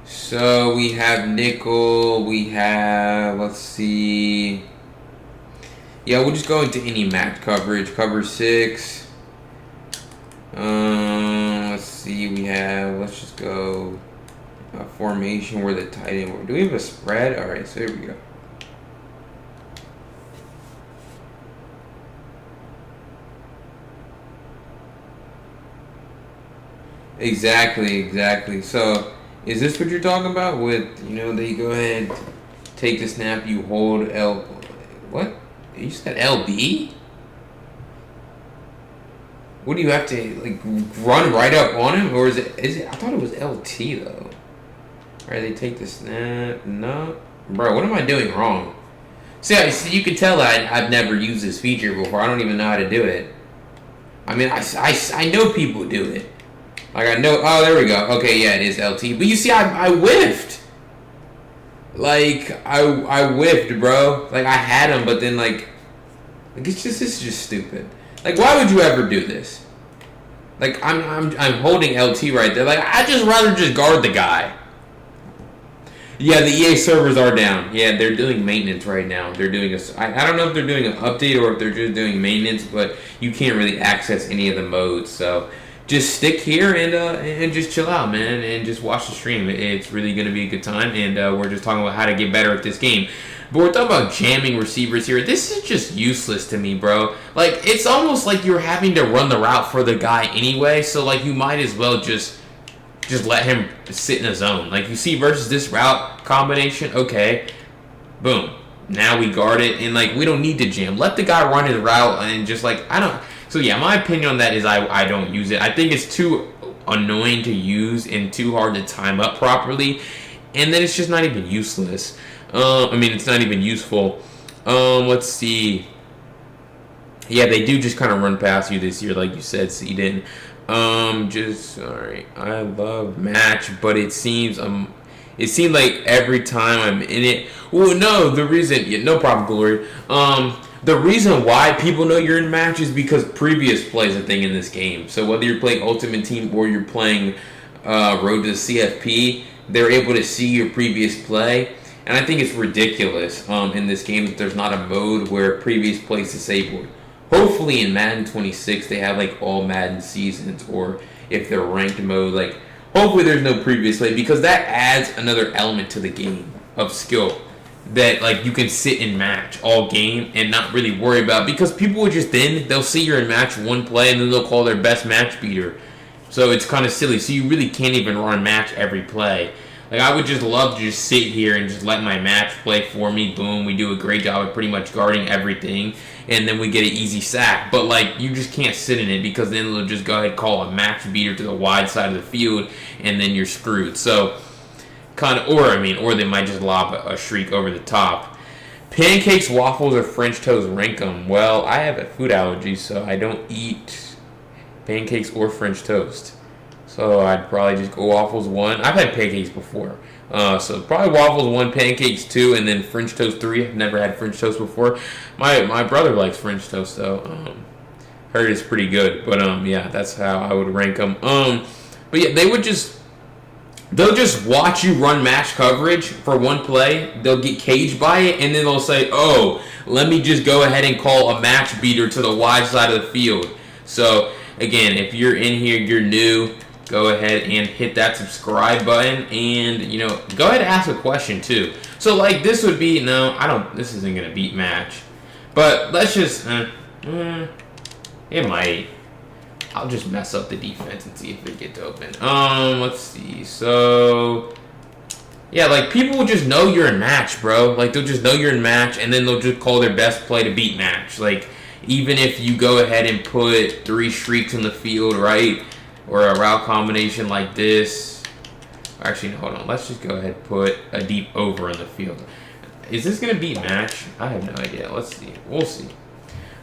So we have nickel. We have, let's see. Yeah, we'll just go into any match coverage. Cover 6. Let's see. We have. Let's just go. Formation where the tight end. Do we have a spread? All right. So here we go. Exactly. So is this what you're talking about? With they go ahead, take the snap, you hold L. What? You said LB? What do you have to like run right up on him, or is it? I thought it was LT though. Alright, they take the snap. No, bro, what am I doing wrong? See, you can tell I've never used this feature before. I don't even know how to do it. I mean, I know people do it. Like I know. Oh, there we go. Okay, yeah, it is LT. But you see, I whiffed. Like I whiffed, bro. Like I had him, but then like this is just stupid. Like why would you ever do this? Like I'm holding LT right there. Like I just rather just guard the guy. Yeah, the EA servers are down. Yeah, they're doing maintenance right now. They're doing I don't know if they're doing an update or if they're just doing maintenance, but you can't really access any of the modes. So just stick here and just chill out, man, and just watch the stream. It's really going to be a good time, and we're just talking about how to get better at this game. But we're talking about jamming receivers here. This is just useless to me, bro. Like, it's almost like you're having to run the route for the guy anyway, so, like, you might as well just let him sit in a zone. Like, you see versus this route combination, okay, boom. Now we guard it, and, like, we don't need to jam. Let the guy run his route, and just, like, I don't... So yeah, my opinion on that is I don't use it. I think it's too annoying to use and too hard to time up properly, and then it's just not even useless. I mean, it's not even useful. Let's see. Yeah, they do just kind of run past you this year, like you said, Seedon. Sorry. I love match, but it seems it seemed like every time I'm in it. Well, no, the reason. Yeah, no problem, Glory. The reason why people know you're in match is because previous play is a thing in this game. So whether you're playing Ultimate Team or you're playing Road to the CFP, they're able to see your previous play. And I think it's ridiculous in this game that there's not a mode where previous play is disabled. Hopefully in Madden 26 they have like all Madden seasons, or if they're ranked mode, like hopefully there's no previous play, because that adds another element to the game of skill. That like you can sit and match all game and not really worry about, because people will just they'll see you're in match one play and then they'll call their best match beater. So it's kind of silly. So you really can't even run match every play. Like I would just love to just sit here and just let my match play for me. Boom, we do a great job of pretty much guarding everything, and then we get an easy sack. But like you just can't sit in it, because then they'll just go ahead and call a match beater to the wide side of the field, and then you're screwed. So or they might just lob a shriek over the top. Pancakes, waffles, or French toast, rank them. Well, I have a food allergy, so I don't eat pancakes or French toast. So I'd probably just go waffles 1. I've had pancakes before. So probably waffles 1, pancakes 2, and then French toast 3. I've never had French toast before. My brother likes French toast, though. Heard it's pretty good. But yeah, that's how I would rank them. But yeah, they'll just watch you run match coverage for one play. They'll get caged by it, and then they'll say, oh, let me just go ahead and call a match beater to the wide side of the field. So, again, if you're in here, you're new, go ahead and hit that subscribe button, and you know, go ahead and ask a question too. So like this would be, no, I don't, this isn't gonna beat match, but let's just it might. I'll just mess up the defense and see if it gets open. Let's see. So yeah, like people will just know you're in match, bro. Like they'll just know you're in match, and then they'll just call their best play to beat match. Like even if you go ahead and put 3 streaks in the field, right? Or a route combination like this. Actually, no, hold on. Let's just go ahead and put a deep over in the field. Is this going to beat match? I have no idea. Let's see. We'll see.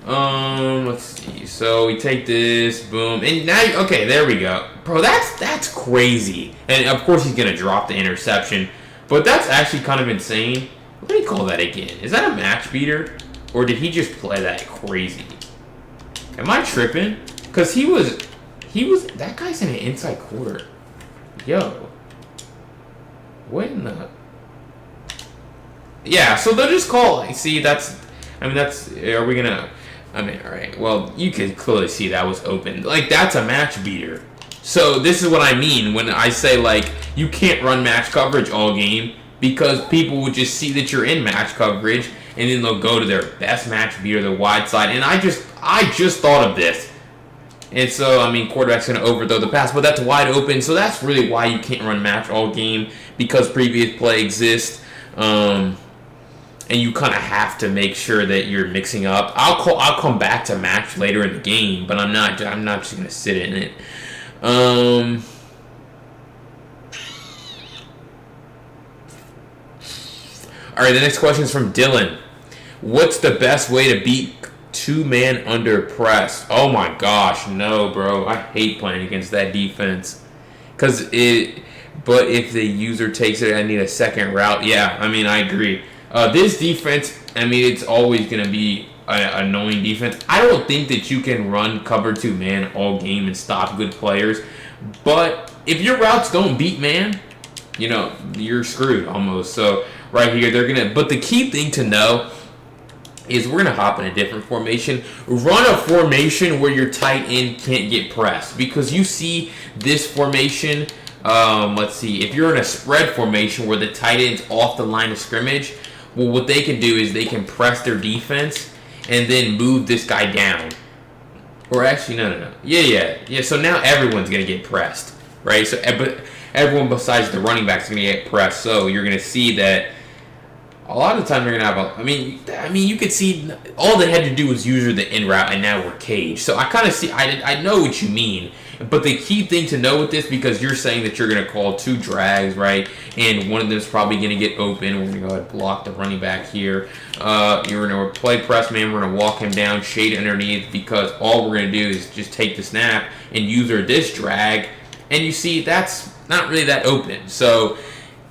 Let's see. So we take this, boom. And now, okay, there we go. Bro, that's crazy. And of course he's going to drop the interception. But that's actually kind of insane. What do you call that again? Is that a match beater? Or did he just play that crazy? Am I tripping? Because he was, that guy's in an inside quarter. Yo. What in the? Yeah, so they'll just call. See, that's, I mean, that's, are we going to, I mean, all right. Well, you can clearly see that was open. Like, that's a match beater. So this is what I mean when I say, like, you can't run match coverage all game because people will just see that you're in match coverage and then they'll go to their best match beater, the wide side. And I just thought of this. And so, I mean, quarterback's going to overthrow the pass, but that's wide open. So that's really why you can't run match all game, because previous play exists. And you kind of have to make sure that you're mixing up. I'll come back to match later in the game, but I'm not just going to sit in it. All right, the next question is from Dylan. What's the best way to beat 2-man under press? Oh my gosh, no, bro. I hate playing against that defense. But if the user takes it, I need a second route. Yeah, I mean, I agree. This defense, I mean, it's always going to be an annoying defense. I don't think that you can run cover 2-man all game and stop good players. But if your routes don't beat man, you know, you're screwed almost. So right here, they're going to, but the key thing to know is we're going to hop in a different formation. Run a formation where your tight end can't get pressed. Because you see this formation, let's see, if you're in a spread formation where the tight end's off the line of scrimmage, well, what they can do is they can press their defense and then move this guy down. Or actually, no. Yeah. So now everyone's going to get pressed, right? So but everyone besides the running back's going to get pressed. So you're going to see that a lot of the time they're going to have I mean, you could see all they had to do was use the in route, and now we're caged. So I kind of see, I know what you mean. But the key thing to know with this, because you're saying that you're going to call 2 drags, right? And one of them is probably going to get open. We're going to go ahead and block the running back here. You're going to play press man. We're going to walk him down, shade underneath, because all we're going to do is just take the snap and use our this drag. And you see, that's not really that open. So,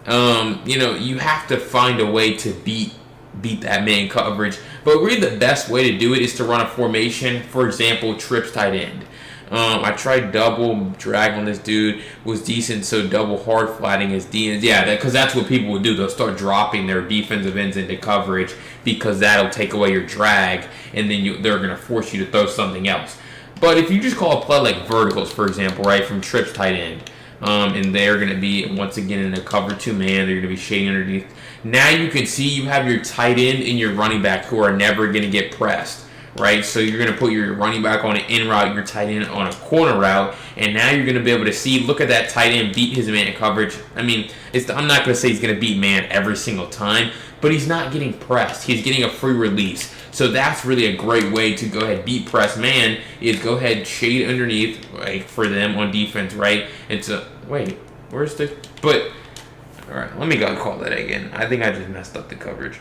you know, you have to find a way to beat that man coverage. But really the best way to do it is to run a formation. For example, trips tight end. I tried double drag on this dude, was decent, so double hard flatting his D ends. Yeah, because that's what people will do. They'll start dropping their defensive ends into coverage because that'll take away your drag, and then they're going to force you to throw something else. But if you just call a play like verticals, for example, right, from trips tight end, and they're going to be, once again, in a cover 2-man, they're going to be shading underneath. Now you can see you have your tight end and your running back who are never going to get pressed. Right, so you're going to put your running back on an in route, your tight end on a corner route, and now you're going to be able to see, look at that tight end beat his man coverage. I mean, I'm not going to say he's going to beat man every single time, but he's not getting pressed. He's getting a free release. So that's really a great way to go ahead and beat press man, is go ahead and shade underneath, right, for them on defense, right? It's a, wait, where's the, but, all right, let me go and call that again. I think I just messed up the coverage.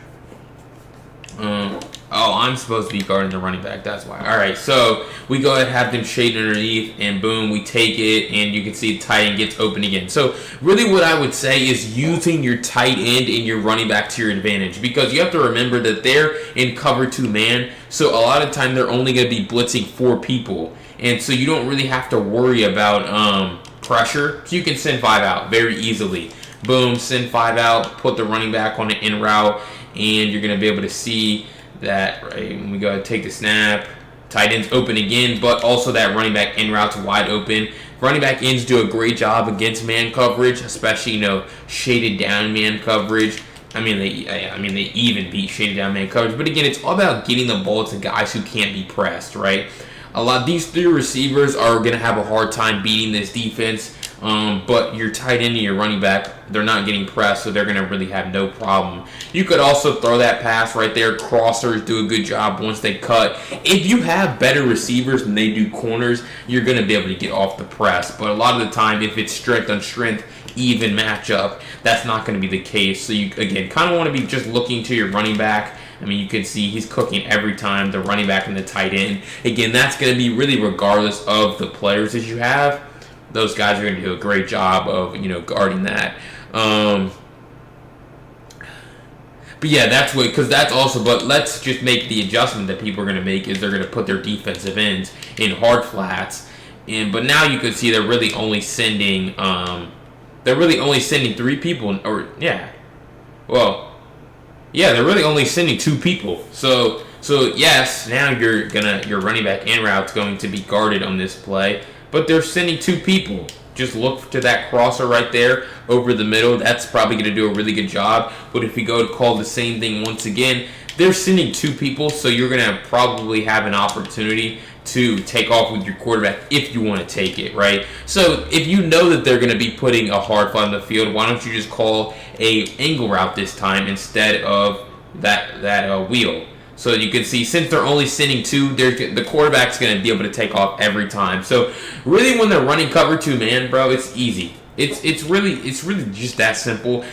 I'm supposed to be guarding the running back. That's why. All right, so we go ahead and have them shade underneath, and boom, we take it, and you can see the tight end gets open again. So really what I would say is using your tight end and your running back to your advantage, because you have to remember that they're in cover 2-man, so a lot of time they're only going to be blitzing 4 people, and so you don't really have to worry about pressure. So you can send 5 out very easily. Boom, send 5 out, put the running back on an in route, and you're going to be able to see that, right, when we go ahead and take the snap, Tight ends open again, but also that running back in route's wide open. Running back ends do a great job against man coverage, especially shaded down man coverage. They even beat shaded down man coverage. But again, it's all about getting the ball to guys who can't be pressed, right? A lot of these three receivers are going to have a hard time beating this defense. But your tight end and your running back, they're not getting pressed, so they're going to really have no problem. You could also throw that pass right there. Crossers do a good job once they cut. If you have better receivers than they do corners, you're going to be able to get off the press. But a lot of the time, if it's strength on strength, even matchup, that's not going to be the case. So you, again, kind of want to be just looking to your running back. I mean, you can see he's cooking every time, the running back and the tight end. Again, that's going to be really regardless of the players that you have. Those guys are going to do a great job of, guarding that. But yeah, but let's just make the adjustment that people are going to make is they're going to put their defensive ends in hard flats. But now you can see they're really only sending three people, they're really only sending two people. So yes, now your running back in route's going to be guarded on this play. But they're sending two people. Just look to that crosser right there over the middle. That's probably going to do a really good job. But if you go to call the same thing once again, they're sending two people, so you're going to probably have an opportunity to take off with your quarterback if you want to take it, right? So if you know that they're going to be putting a hard flat on the field, why don't you just call a angle route this time instead of that wheel? So you can see, since they're only sending two, the quarterback's going to be able to take off every time. So really, when they're running cover 2 man, bro, it's easy. It's really just that simple.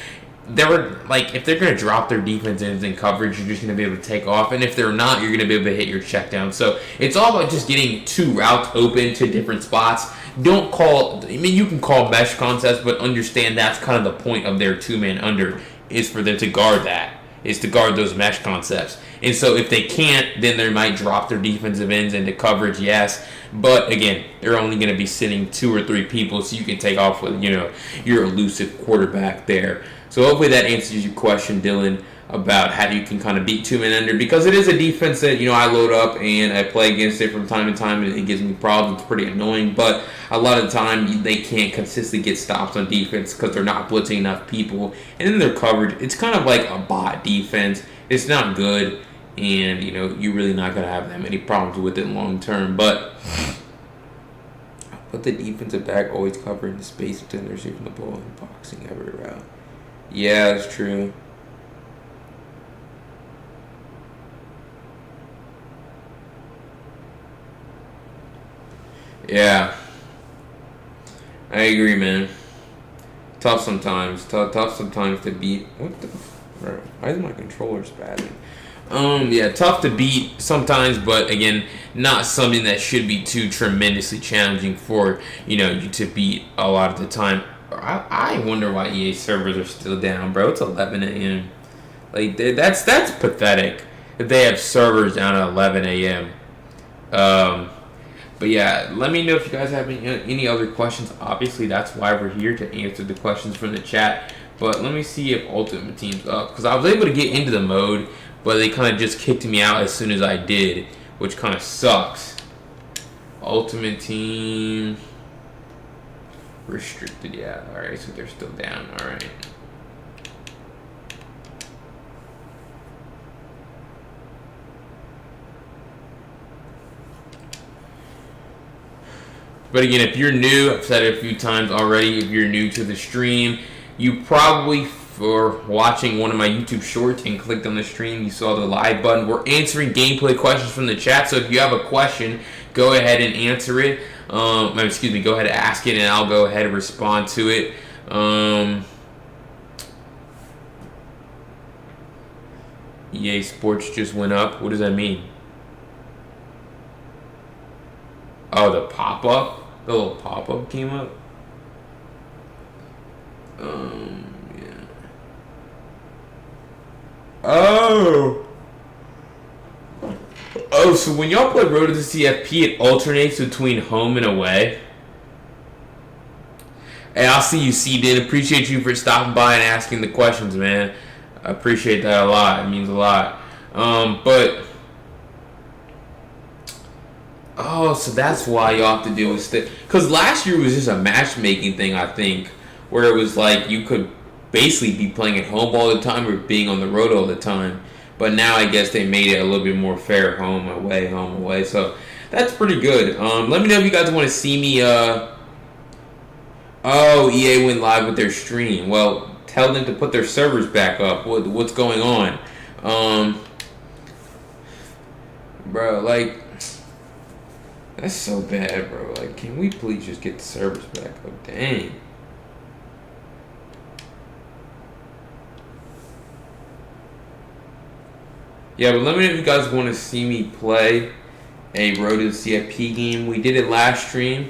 If they're going to drop their defense ends in coverage, you're just going to be able to take off. And if they're not, you're going to be able to hit your check down. So it's all about just getting two routes open to different spots. You can call mesh concepts, but understand that's kind of the point of their 2-man under, is for them to guard that. Is to guard those mesh concepts. And so if they can't, then they might drop their defensive ends into coverage, yes. But again, they're only going to be sitting 2 or 3 people, so you can take off with, your elusive quarterback there. So hopefully that answers your question, Dylan, about how you can kind of beat 2-man under, because it is a defense that, I load up and I play against it from time to time, and it gives me problems. It's pretty annoying, but a lot of the time they can't consistently get stops on defense because they're not blitzing enough people, and then their coverage, it's kind of like a bot defense. It's not good, and you're really not going to have that many problems with it long term. But the defensive back always covering the space between the receiver and the ball and boxing every route. Yeah, that's true. Yeah, I agree, man. Tough sometimes. Tough sometimes to beat. What the? Why is my controller spasming? Tough to beat sometimes, but again, not something that should be too tremendously challenging for you to beat a lot of the time. I wonder why EA servers are still down, bro. It's 11 a.m. Like that's pathetic if they have servers down at 11 a.m. But yeah, let me know if you guys have any other questions. Obviously, that's why we're here, to answer the questions from the chat. But let me see if Ultimate Team's up, because I was able to get into the mode, but they kind of just kicked me out as soon as I did, which kind of sucks. Ultimate Team restricted, yeah. All right, so they're still down. All right. But again, if you're new, I've said it a few times already, if you're new to the stream, you probably, for watching one of my YouTube shorts and clicked on the stream, you saw the live button. We're answering gameplay questions from the chat, so if you have a question, go ahead and answer it. Go ahead and ask it, and I'll go ahead and respond to it. EA Sports just went up. What does that mean? Oh, the pop-up? The little pop-up came up? Yeah. Oh, so when y'all play Road to the CFP, it alternates between home and away? Hey, I'll see you, C-Din. Appreciate you for stopping by and asking the questions, man. I appreciate that a lot. It means a lot. But Oh, so that's why you have to do is because last year was just a matchmaking thing, I think, where it was like you could basically be playing at home all the time or being on the road all the time. But now I guess they made it a little bit more fair, home away, home away. So that's pretty good. Let me know if you guys want to see me. Oh, EA went live with their stream. Well, tell them to put their servers back up. What's going on, bro? Like. That's so bad, bro. Like, can we please just get the servers back up? Dang. Yeah, but let me know if you guys want to see me play a Road to the CFP game. We did it last stream,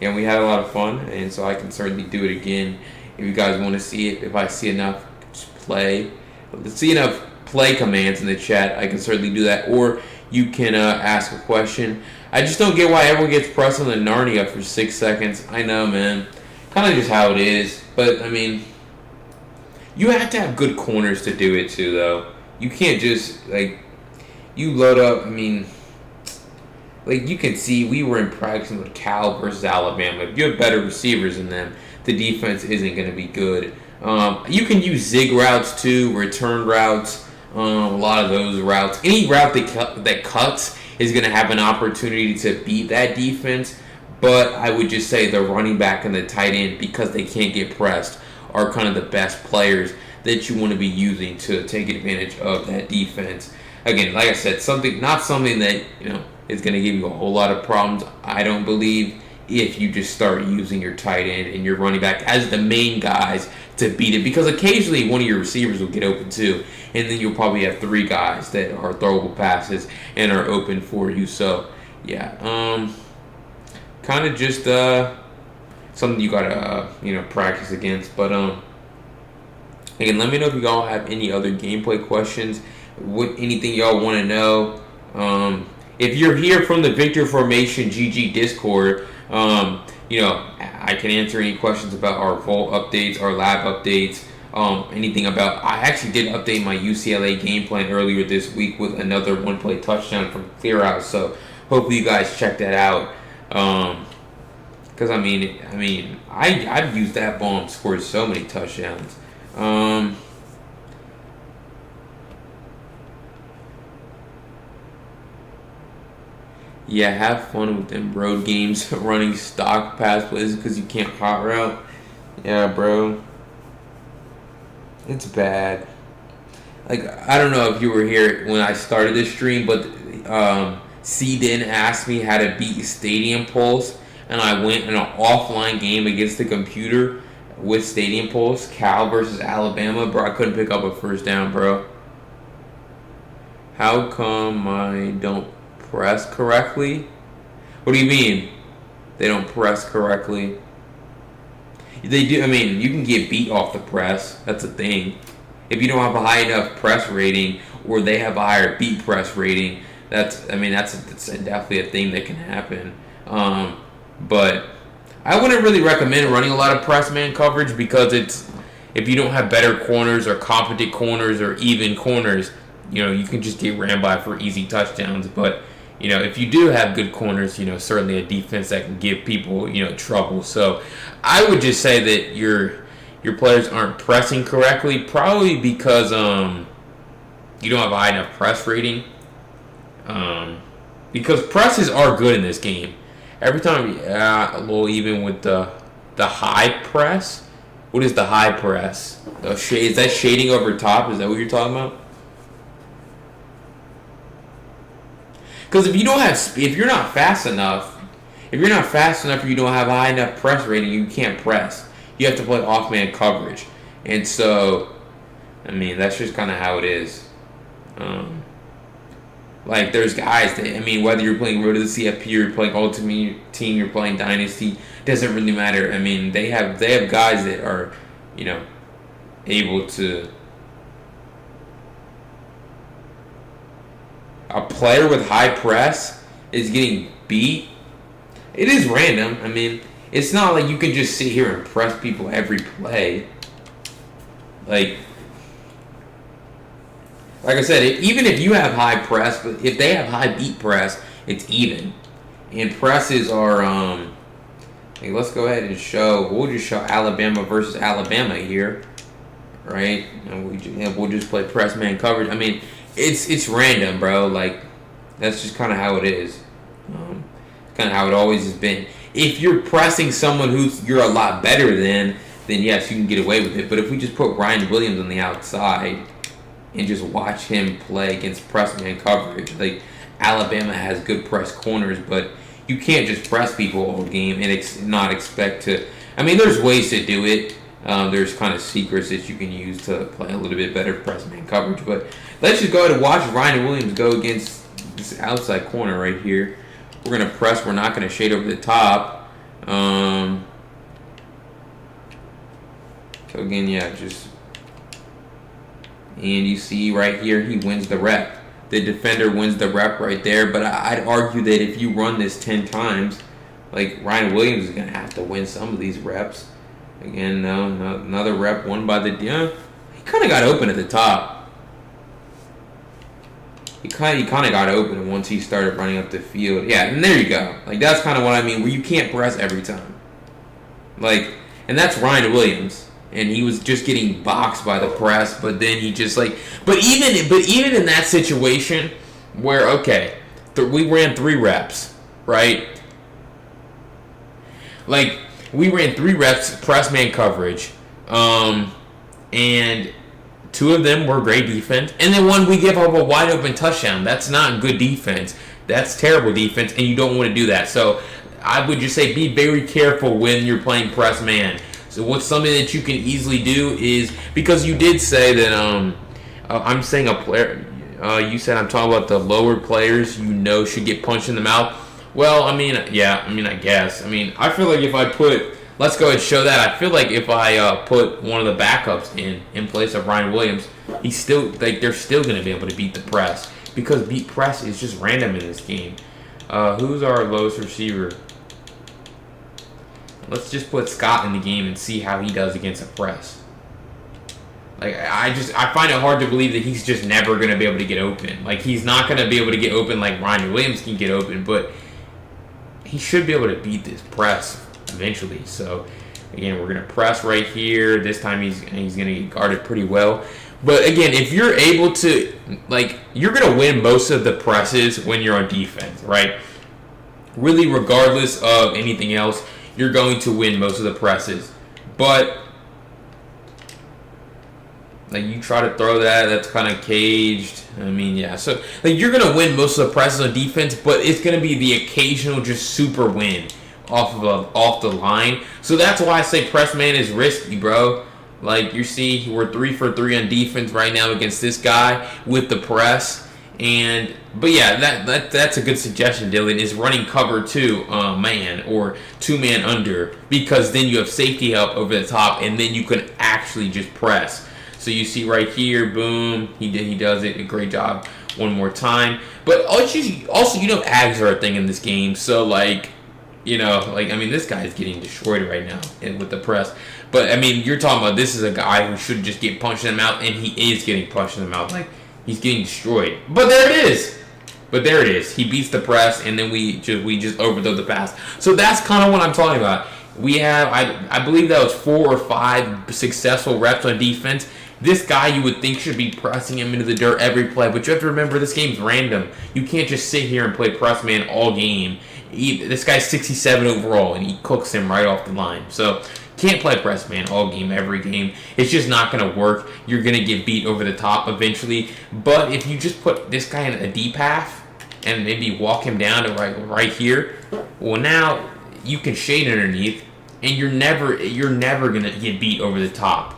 and we had a lot of fun, and so I can certainly do it again if you guys want to see it. If I see enough play commands in the chat, I can certainly do that. Or you can ask a question. I just don't get why everyone gets pressed on the Narnia for 6 seconds. I know, man. Kind of just how it is. But, I mean, you have to have good corners to do it, too, though. You can't just, like, you load up, I mean, like, you can see we were in practice with Cal versus Alabama. If you have better receivers than them, the defense isn't going to be good. You can use zig routes, too, return routes, a lot of those routes. Any route that cuts is going to have an opportunity to beat that defense, but I would just say the running back and the tight end, because they can't get pressed, are kind of the best players that you want to be using to take advantage of that defense. Again, like I said, not something that is going to give you a whole lot of problems, I don't believe, if you just start using your tight end and your running back as the main guys to beat it, because occasionally one of your receivers will get open too, and then you'll probably have 3 guys that are throwable passes and are open for you. So yeah, kind of just something you gotta practice against. But again, let me know if you all have any other gameplay questions, anything y'all want to know. If you're here from the Victor Formation GG Discord, I can answer any questions about our vault updates, our lab updates, anything about. I actually did update my UCLA game plan earlier this week with another one-play touchdown from Clear Out. So hopefully you guys check that out. Because I've used that ball and scored so many touchdowns. Yeah, have fun with them road games, running stock pass plays because you can't hot route. Yeah, bro. It's bad. Like, I don't know if you were here when I started this stream, but C didn't ask me how to beat Stadium Pulse, and I went in an offline game against the computer with Stadium Pulse, Cal versus Alabama. Bro, I couldn't pick up a first down, bro. How come I don't press correctly? What do you mean they don't press correctly? They do. I mean, you can get beat off the press. That's a thing. If you don't have a high enough press rating, or they have a higher beat press rating, that's definitely a thing that can happen. But I wouldn't really recommend running a lot of press man coverage, because if you don't have better corners or competent corners or even corners, you can just get ran by for easy touchdowns. But if you do have good corners, certainly a defense that can give people, trouble. So I would just say that your players aren't pressing correctly, probably because you don't have a high enough press rating. Because presses are good in this game. Every time, a little even with the high press. What is the high press? Is that shading over top? Is that what you're talking about? Because if you're not fast enough, or you don't have a high enough press rating, you can't press. You have to play off-man coverage. And so, that's just kind of how it is. Like, there's guys that, whether you're playing Road to the CFP, or you're playing Ultimate Team, you're playing Dynasty, doesn't really matter. They have guys that are, able to. A player with high press is getting beat. It is random. It's not like you can just sit here and press people every play. Like I said, even if you have high press, but if they have high beat press, it's even. And presses are hey, let's go ahead and we'll just show Alabama versus Alabama here, right? And we'll just play press man coverage. I mean, it's random, bro. Like, that's just kind of how it is. Kind of how it always has been. If you're pressing someone you're a lot better than, then yes, you can get away with it. But if we just put Ryan Williams on the outside and just watch him play against press man coverage, like, Alabama has good press corners, but you can't just press people all game and not expect to. I mean, there's ways to do it. There's kind of secrets that you can use to play a little bit better press man coverage. But let's just go ahead and watch Ryan Williams go against this outside corner right here. We're going to press. We're not going to shade over the top. So again, yeah, just. And you see right here, he wins the rep. The defender wins the rep right there. But I'd argue that if you run this 10 times, like, Ryan Williams is going to have to win some of these reps. Again, no, another rep won by the... he kind of got open at the top. He kind of got open once he started running up the field. Yeah, and there you go. Like, that's kind of what I mean, where you can't press every time. Like, and that's Ryan Williams. And he was just getting boxed by the press, but then he just, like... But even in that situation where, okay, we ran 3 reps, right? Like, we ran 3 reps press man coverage, and 2 of them were great defense, and then 1 we give up a wide open touchdown. That's not good defense. That's terrible defense, and you don't want to do that. So I would just say be very careful when you're playing press man. So what's something that you can easily do is, because you did say that I'm saying a player. You said I'm talking about the lower players should get punched in the mouth. Well, I mean, yeah, I guess. I mean, I feel like if I put, let's go ahead and show that. I feel like if I put one of the backups in place of Ryan Williams, he's still, like, they're still going to be able to beat the press, because beat press is just random in this game. Who's our lowest receiver? Let's just put Scott in the game and see how he does against a press. Like, I find it hard to believe that he's just never going to be able to get open. Like, he's not going to be able to get open like Ryan Williams can get open, but he should be able to beat this press eventually. So, again, we're going to press right here. This time he's going to get guarded pretty well. But, again, if you're able to, like, you're going to win most of the presses when you're on defense, right? Really, regardless of anything else, you're going to win most of the presses. But, like, you try to throw that's kind of caged. I mean, yeah. So, like, you're going to win most of the presses on defense, but it's going to be the occasional just super win off the line. So that's why I say press man is risky, bro. Like, you see, we're 3 for 3 on defense right now against this guy with the press. But yeah, that's a good suggestion, Dylan, is running cover 2 man or 2-man under, because then you have safety help over the top, and then you can actually just press. So you see right here, boom, he does it, a great job one more time. But also, ags are a thing in this game, so like, I mean, this guy is getting destroyed right now with the press. But I mean, you're talking about, this is a guy who should just get punched in the mouth, and he is getting punched in the mouth. Like, he's getting destroyed. But there it is. He beats the press, and then we just overthrow the pass. So that's kind of what I'm talking about. We have, I believe that was 4 or 5 successful reps on defense. This guy, you would think, should be pressing him into the dirt every play, but you have to remember, this game's random. You can't just sit here and play press man all game. This guy's 67 overall, and he cooks him right off the line. So, can't play press man all game, every game. It's just not going to work. You're going to get beat over the top eventually. But if you just put this guy in a deep half and maybe walk him down to right here, well, now you can shade underneath, and you're never going to get beat over the top,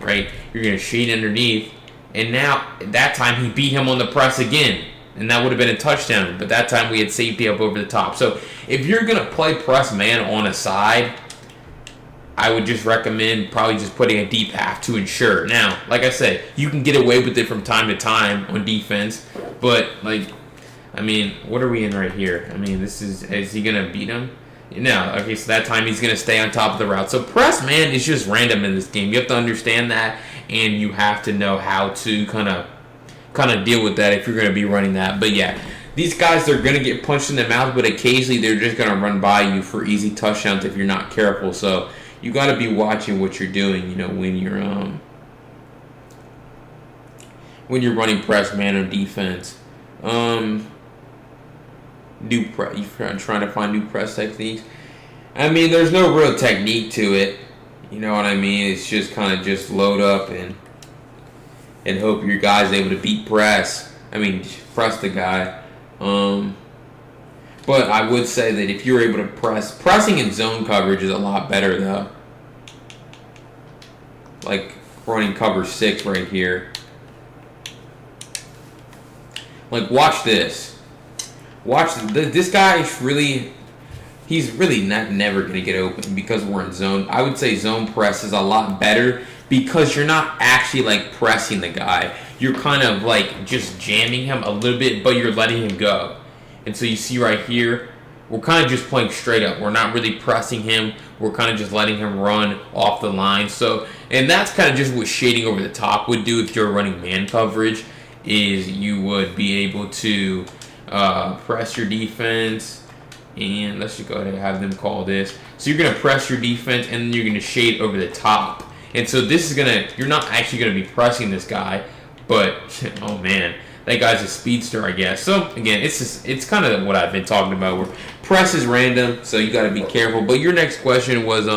right? You're going to shade underneath, and now that time he beat him on the press again, and that would have been a touchdown. But that time we had safety up over the top. So if you're going to play press man on a side, I would just recommend probably just putting a deep half to ensure. Now, like I said, you can get away with it from time to time on defense, but, like, I mean, what are we in right here? I mean, is he going to beat him? No. Okay, so that time he's going to stay on top of the route. So press man is just random in this game. You have to understand that, and you have to know how to kind of deal with that if you're going to be running that. But yeah, these guys, they're going to get punched in the mouth, but occasionally they're just going to run by you for easy touchdowns if you're not careful. So you got to be watching what you're doing, you know, when you're running press man or defense. You're trying to find new press techniques. I mean, there's no real technique to it. You know what I mean? It's just kind of just load up and hope your guy's able to beat press. I mean, press the guy. But I would say that if you're able to pressing in zone coverage is a lot better though. Like running cover 6 right here. Like, watch this. Watch this guy is really. He's really never going to get open because we're in zone. I would say zone press is a lot better because you're not actually like pressing the guy. You're kind of like just jamming him a little bit, but you're letting him go. And so you see right here, we're kind of just playing straight up. We're not really pressing him. We're kind of just letting him run off the line. So, and that's kind of just what shading over the top would do if you're running man coverage, is you would be able to press your defense. And let's just go ahead and have them call this. So you're going to press your defense, and then you're going to shade over the top. And so this is you're not actually going to be pressing this guy, but, oh man, that guy's a speedster, I guess. So, again, it's kind of what I've been talking about, where press is random, so you got to be careful. But your next question was,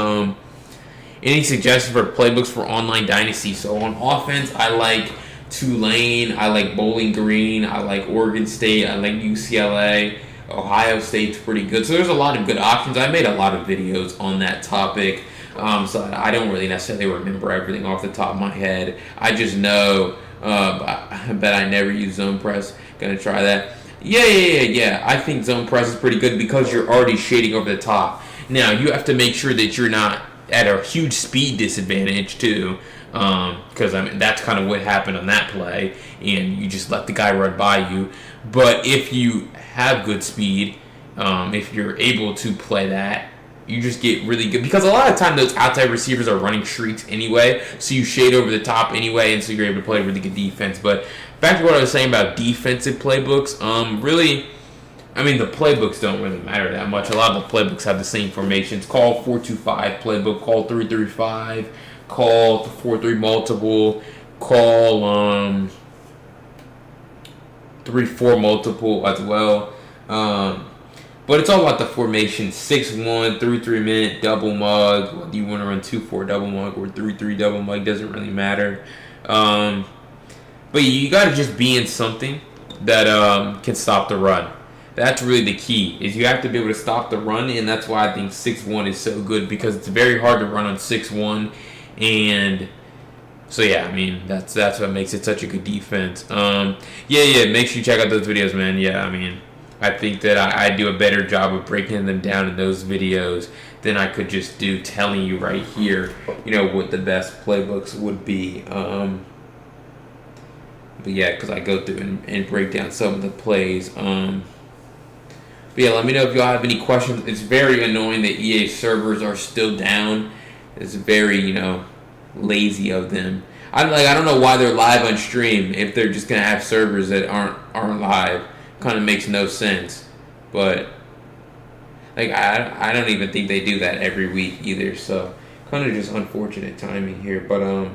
any suggestions for playbooks for online dynasty? So on offense, I like Tulane, I like Bowling Green, I like Oregon State, I like UCLA. Ohio State's pretty good. So there's a lot of good options. I made a lot of videos on that topic. So I don't really necessarily remember everything off the top of my head. I just know, I bet I never use zone press. Gonna try that. Yeah. I think zone press is pretty good because you're already shading over the top. Now, you have to make sure that you're not at a huge speed disadvantage too. Because I mean, that's kind of what happened on that play, and you just let the guy run by you. But if you have good speed, if you're able to play that, you just get really good. Because a lot of time those outside receivers are running streaks anyway, so you shade over the top anyway, and so you're able to play really good defense. But back to what I was saying about defensive playbooks, really, I mean, the playbooks don't really matter that much. A lot of the playbooks have the same formations. Call 4-2-5 playbook, call 3-3-5, call 4-3 multiple, call 3-4 multiple as well. But it's all about the formation. 6-1, 3-3 minute, double mug. Whether you want to run 2-4 double mug or 3-3 double mug, doesn't really matter. But you got to just be in something that can stop the run. That's really the key, is you have to be able to stop the run, and that's why I think 6-1 is so good, because it's very hard to run on 6-1. And so yeah, I mean, that's what makes it such a good defense. Make sure you check out those videos, man. Yeah, I mean, I think that I do a better job of breaking them down in those videos than I could just do telling you right here, you know, what the best playbooks would be. But yeah, because I go through and break down some of the plays. But yeah, let me know if y'all have any questions. It's very annoying that EA servers are still down. It's very, you know, lazy of them. I don't know why they're live on stream if they're just gonna have servers that aren't live. Kind of makes no sense. But like I don't even think they do that every week either. So kind of just unfortunate timing here. But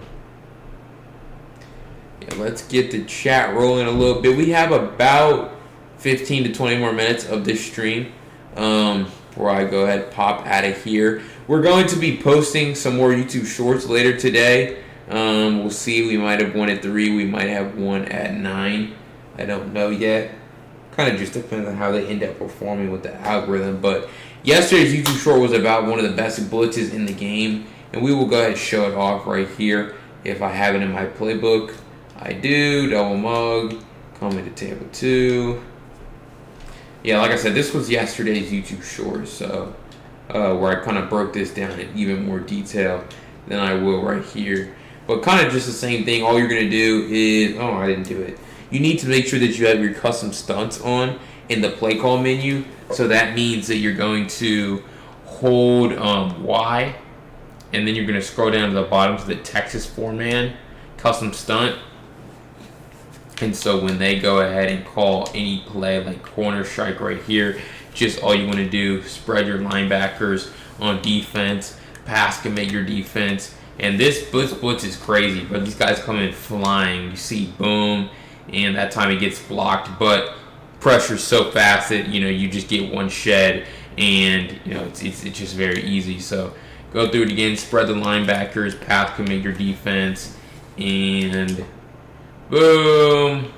yeah, let's get the chat rolling a little bit. We have about 15 to 20 more minutes of this stream before I go ahead and pop out of here. We're going to be posting some more YouTube shorts later today. We'll see. We might have one at 3. We might have one at 9. I don't know yet. Kind of just depends on how they end up performing with the algorithm. But yesterday's YouTube short was about one of the best blitzes in the game. And we will go ahead and show it off right here. If I have it in my playbook, I do. Double mug. Coming to table 2. Yeah, like I said, this was yesterday's YouTube short, so where I kind of broke this down in even more detail than I will right here. But kind of just the same thing. All you're going to do is... Oh, I didn't do it. You need to make sure that you have your custom stunts on in the play call menu. So that means that you're going to hold Y, and then you're going to scroll down to the bottom to the Texas 4-man custom stunt. And so when they go ahead and call any play like corner strike right here, just all you want to do, spread your linebackers on defense, pass commit your defense. And this blitz is crazy, but these guys come in flying. You see, boom, and that time it gets blocked, but pressure's so fast that you just get one shed, and it's just very easy. So go through it again, spread the linebackers, path commit your defense, and boom.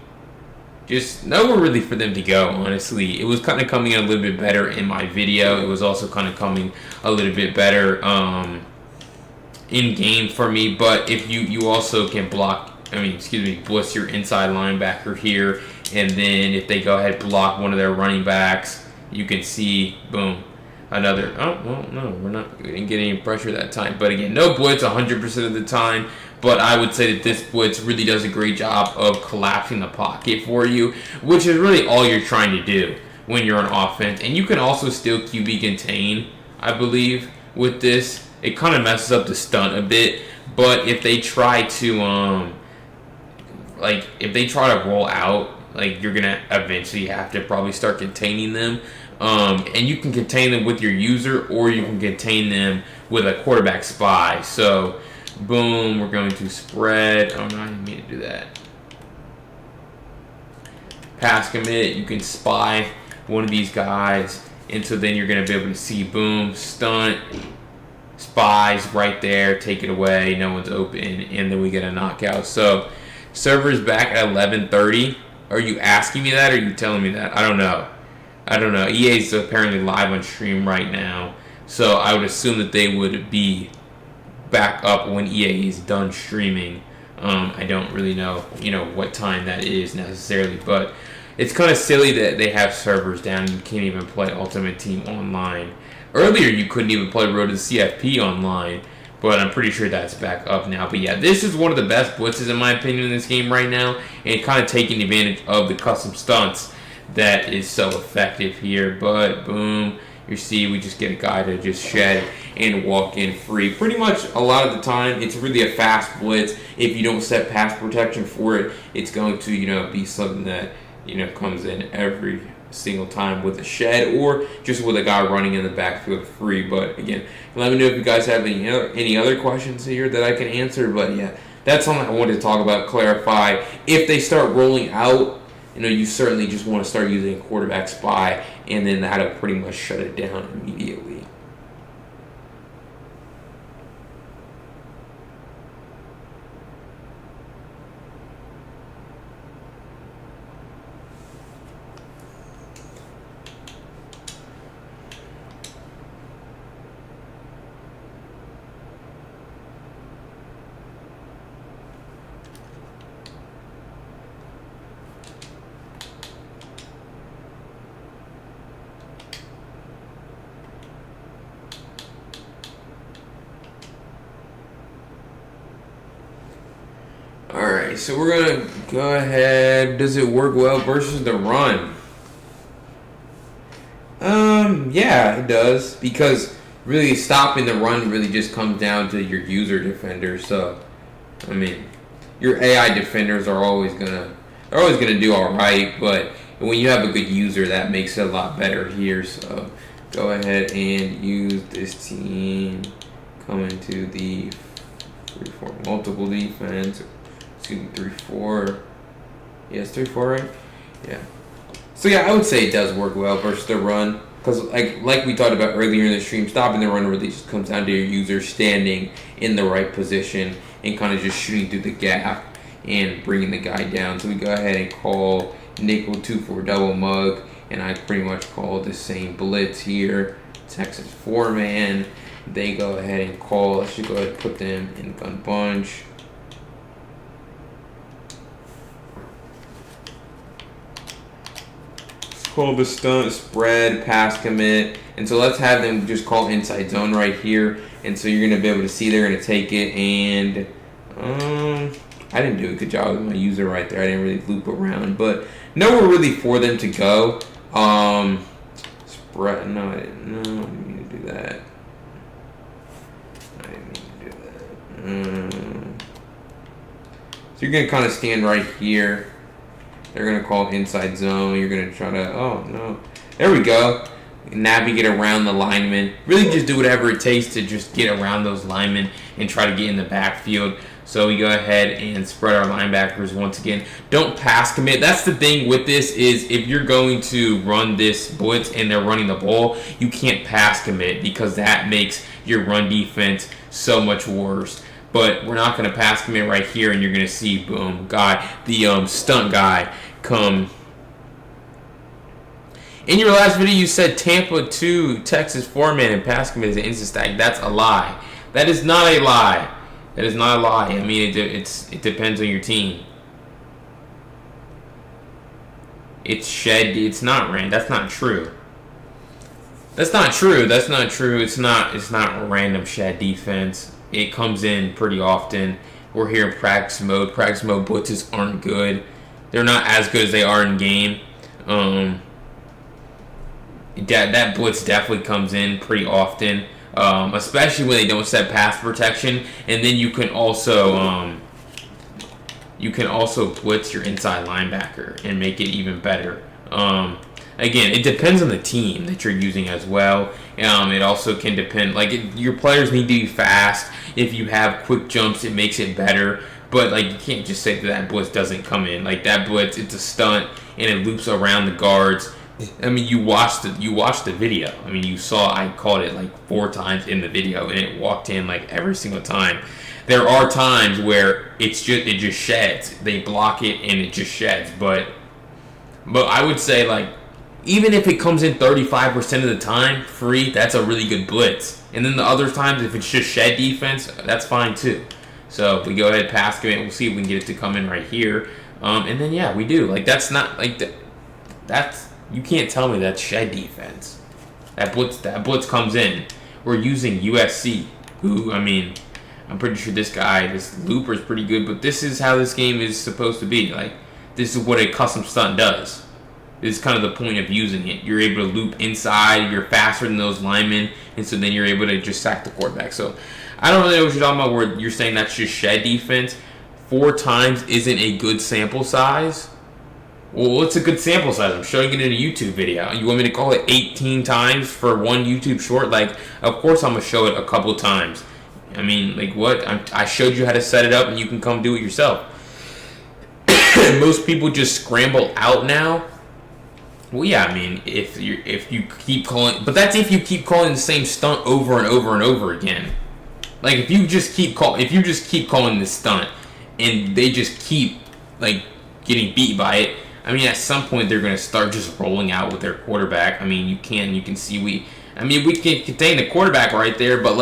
Just nowhere really for them to go, honestly. It was kind of coming in a little bit better in my video. It was also kind of coming a little bit better in game for me. But if you also can blitz your inside linebacker here, and then if they go ahead and block one of their running backs, you can see, boom, another. Oh, well, no, we didn't get any pressure that time. But again, no blitz 100% of the time. But I would say that this blitz really does a great job of collapsing the pocket for you, which is really all you're trying to do when you're on offense. And you can also still QB contain, I believe, with this. It kind of messes up the stunt a bit, but if they try to roll out, you're gonna eventually have to probably start containing them. And you can contain them with your user, or you can contain them with a quarterback spy. So boom, we're going to spread. Oh no, I didn't mean to do that. Pass commit, you can spy one of these guys, and so then you're going to be able to see, boom, stunt, spies right there, take it away, no one's open, and then we get a knockout. So server's back at 11:30. Are you asking me that, or are you telling me that? I don't know. EA's apparently live on stream right now, so I would assume that they would be back up when EA is done streaming. I don't really know, what time that is necessarily, but it's kind of silly that they have servers down and you can't even play Ultimate Team online. Earlier, you couldn't even play Road to the CFP online, but I'm pretty sure that's back up now. But yeah, this is one of the best blitzes in my opinion in this game right now, and kind of taking advantage of the custom stunts that is so effective here. But boom, you see we just get a guy to just shed and walk in free. Pretty much a lot of the time, it's really a fast blitz. If you don't set pass protection for it, it's going to, be something that, comes in every single time with a shed, or just with a guy running in the backfield free. But again, let me know if you guys have any other questions here that I can answer. But yeah, that's something I wanted to talk about, clarify. If they start rolling out, you certainly just want to start using quarterback spy, and then that'll pretty much shut it down immediately. Alright, so we're going to go ahead. Does it work well versus the run? Yeah, it does. Because really stopping the run really just comes down to your user defender. So, your AI defenders are always gonna do alright, but when you have a good user, that makes it a lot better here. So go ahead and use this team. Come into the 3-4 multiple defense. 3-4. Yes, 3-4, right? Yeah. So yeah, I would say it does work well versus the run, because like we talked about earlier in the stream, stopping the run really just comes down to your user standing in the right position and kind of just shooting through the gap and bringing the guy down. So we go ahead and call nickel 2-4 double mug, and I pretty much call the same blitz here. Texas 4-man. They go ahead and call. Let's just go ahead and put them in gun bunch. Call the stunt, spread, pass commit, and so let's have them just call inside zone right here, and so you're going to be able to see they're going to take it, and I didn't do a good job with my user right there. I didn't really loop around, but nowhere really for them to go. Spread, no, I didn't mean to do that. So you're going to kind of stand right here, They're gonna call inside zone. You're gonna try to. Oh no, there we go. Navigate around the linemen. Really, just do whatever it takes to just get around those linemen and try to get in the backfield. So we go ahead and spread our linebackers once again. Don't pass commit. That's the thing with this is if you're going to run this blitz and they're running the ball, you can't pass commit because that makes your run defense so much worse. But we're not going to pass commit right here, and you're going to see, boom, the stunt guy come. In your last video, you said Tampa 2, Texas 4-man, and pass commit is an instant stack. That's a lie. That is not a lie. That is not a lie. I mean, it depends on your team. It's shed. It's not ran. That's not true. That's not true. That's not true. It's not random shed defense. It comes in pretty often. We're here in practice mode. Practice mode blitzes aren't good. They're not as good as they are in game. That blitz definitely comes in pretty often. Especially when they don't set pass protection, and then you can also blitz your inside linebacker and make it even better. Again, it depends on the team that you're using as well. It also can depend, your players need to be fast. If you have quick jumps, it makes it better. But you can't just say that blitz doesn't come in. That blitz, it's a stunt and it loops around the guards. I mean, you watched the video. I mean, you saw I called it 4 times in the video, and it walked in every single time. There are times where it just sheds. They block it and it just sheds. But I would say even if it comes in 35% of the time free, that's a really good blitz. And then the other times, if it's just shed defense, that's fine too. So if we go ahead pass commit, we'll see if we can get it to come in right here. And then yeah, we do. That's not that's. You can't tell me that's shed defense. That blitz comes in. We're using USC, who, I mean, I'm pretty sure this looper is pretty good, but this is how this game is supposed to be. This is what a custom stunt does. This is kind of the point of using it. You're able to loop inside, you're faster than those linemen, and so then you're able to just sack the quarterback. So I don't really know what you're talking about where you're saying that's just shed defense. 4 times isn't a good sample size. Well, what's a good sample size? I'm showing it in a YouTube video. You want me to call it 18 times for one YouTube short? Of course I'm going to show it a couple times. I mean, what? I showed you how to set it up, and you can come do it yourself. Most people just scramble out now. Well, yeah, I mean, if you keep calling... But that's if you keep calling the same stunt over and over and over again. If you just keep calling this stunt, and they just keep, getting beat by it, I mean, at some point they're going to start just rolling out with their quarterback. I mean, you can see we can contain the quarterback right there, but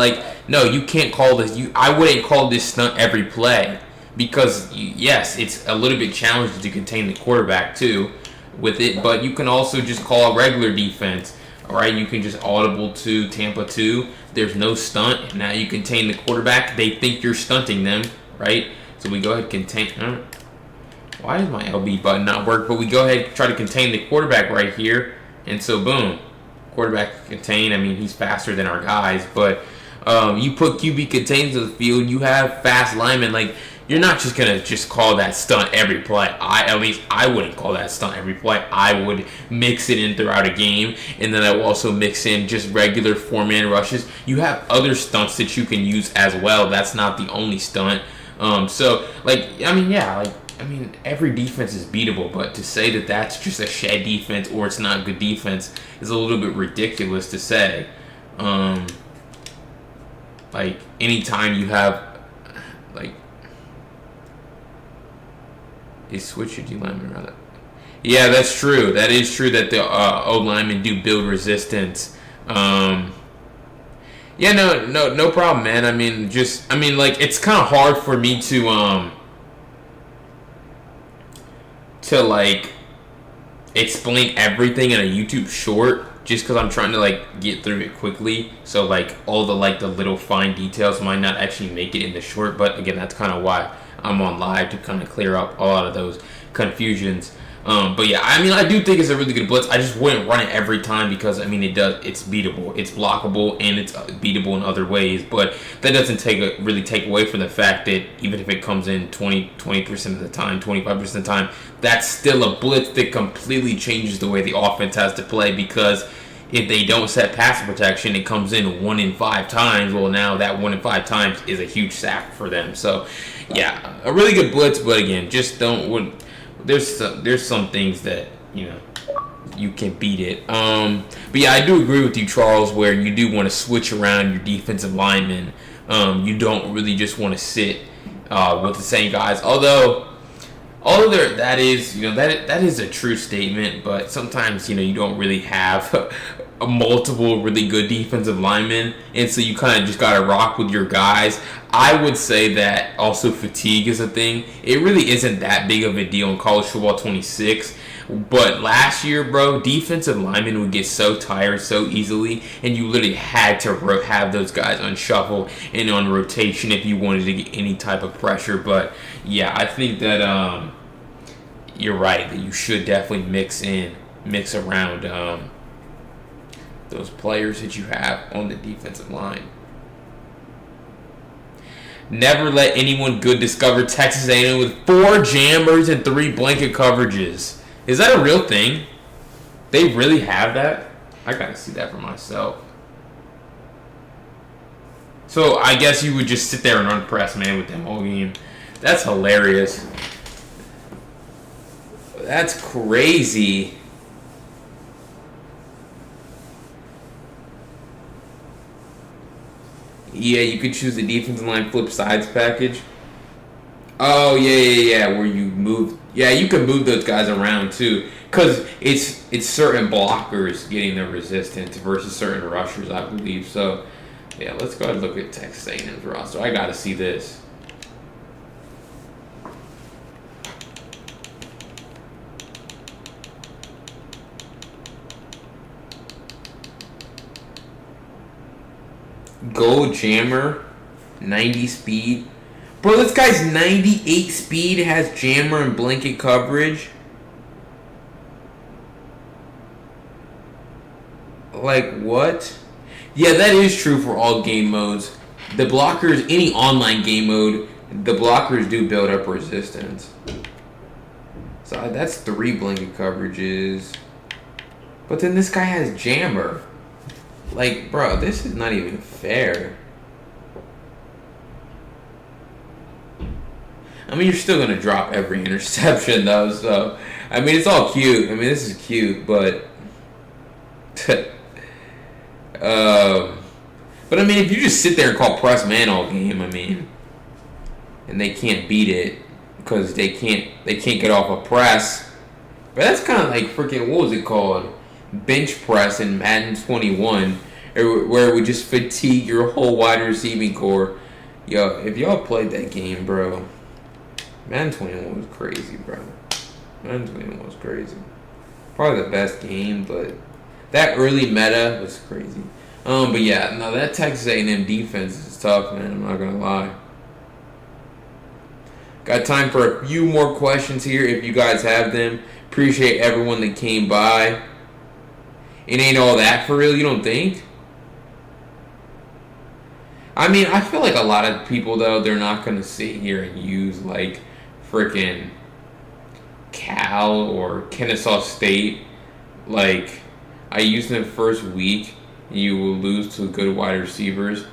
no, you can't call this. I wouldn't call this stunt every play because yes, it's a little bit challenging to contain the quarterback too with it, but you can also just call a regular defense. All right, you can just audible to Tampa 2. There's no stunt, and now you contain the quarterback. They think you're stunting them, right? So we go ahead and contain. Why does my LB button not work? But we go ahead and try to contain the quarterback right here. And so, boom. Quarterback contain. I mean, he's faster than our guys. But you put QB contained to the field. You have fast linemen. You're not just going to just call that stunt every play. At least I wouldn't call that stunt every play. I would mix it in throughout a game. And then I will also mix in just regular 4-man rushes. You have other stunts that you can use as well. That's not the only stunt. Every defense is beatable, but to say that that's just a shed defense or it's not good defense is a little bit ridiculous to say. Anytime you have, is switch your D lineman around. Yeah, that's true. That is true that the O linemen do build resistance. Yeah, no problem, man. It's kind of hard for me to explain everything in a YouTube short just because I'm trying to get through it quickly. So all the little fine details might not actually make it in the short. But again, that's kind of why I'm on live to kind of clear up a lot of those confusions. But yeah, I mean, I do think it's a really good blitz. I just wouldn't run it every time because I mean, it's beatable, it's blockable, and it's beatable in other ways. But that doesn't really take away from the fact that even if it comes in 20% of the time, 25% of the time, that's still a blitz that completely changes the way the offense has to play because if they don't set pass protection, it comes in 1 in 5 times. Well, now that 1 in 5 times is a huge sack for them. So, yeah, a really good blitz. But again, just don't. There's some things that you can beat it. But yeah, I do agree with you, Charles, where you do want to switch around your defensive linemen. You don't really just want to sit with the same guys. Although that is a true statement, but sometimes you don't really have a multiple really good defensive linemen, and so you kind of just gotta rock with your guys. I would say that also fatigue is a thing. It really isn't that big of a deal in college football 26. But last year, bro, defensive linemen would get so tired so easily, and you literally had to have those guys on shuffle and on rotation if you wanted to get any type of pressure. But yeah, I think that you're right that you should definitely mix around those players that you have on the defensive line. Never let anyone good discover Texas A&M with 4 jammers and 3 blanket coverages. Is that a real thing? They really have that? I gotta see that for myself. So I guess you would just sit there and run press man with them all game. That's hilarious. That's crazy. Yeah, you could choose the defensive line flip sides package. Oh yeah. Where you move. Yeah, you can move those guys around too, because it's certain blockers getting the resistance versus certain rushers, I believe. So yeah, let's go ahead and look at Texas A&M's roster. I gotta see this. Gold jammer, 90 speed. Bro, this guy's 98 speed, has jammer and blanket coverage. Like, what? Yeah, that is true for all game modes. The blockers, any online game mode, the blockers do build up resistance. So that's 3 blanket coverages. But then this guy has jammer. Like, bro, this is not even fair. I mean, you're still going to drop every interception, though, so... I mean, it's all cute. I mean, this is cute, but... but, I mean, if you just sit there and call press man all game, I mean... And they can't beat it because they can't get off a press. But that's kind of like freaking... What was it called? Bench press in Madden 21, where it would just fatigue your whole wide receiving core. Yo, if y'all played that game, bro, Madden 21 was crazy, bro. Madden 21 was crazy. Probably the best game, but that early meta was crazy. But yeah, no, that Texas A&M defense is tough, man. I'm not gonna lie. Got time for a few more questions here if you guys have them. Appreciate everyone that came by. It ain't all that for real, you don't think? I mean, I feel like a lot of people, though, they're not going to sit here and use, like, freaking Cal or Kennesaw State. Like, I used them first week, and you will lose to good wide receivers.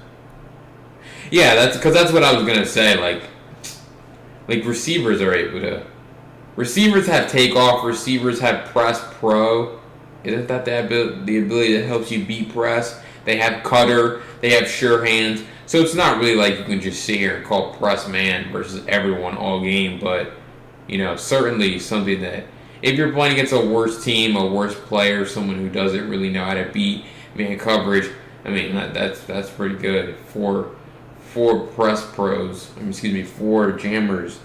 Yeah, that's what I was going to say. Like, receivers are able to... Receivers have takeoff. Receivers have press pro. Isn't that the ability that helps you beat press? They have cutter. They have sure hands. So it's not really like you can just sit here and call press man versus everyone all game. But, certainly something that if you're playing against a worse team, a worse player, someone who doesn't really know how to beat man coverage, I mean, that's pretty good. Four press pros. 4 jammers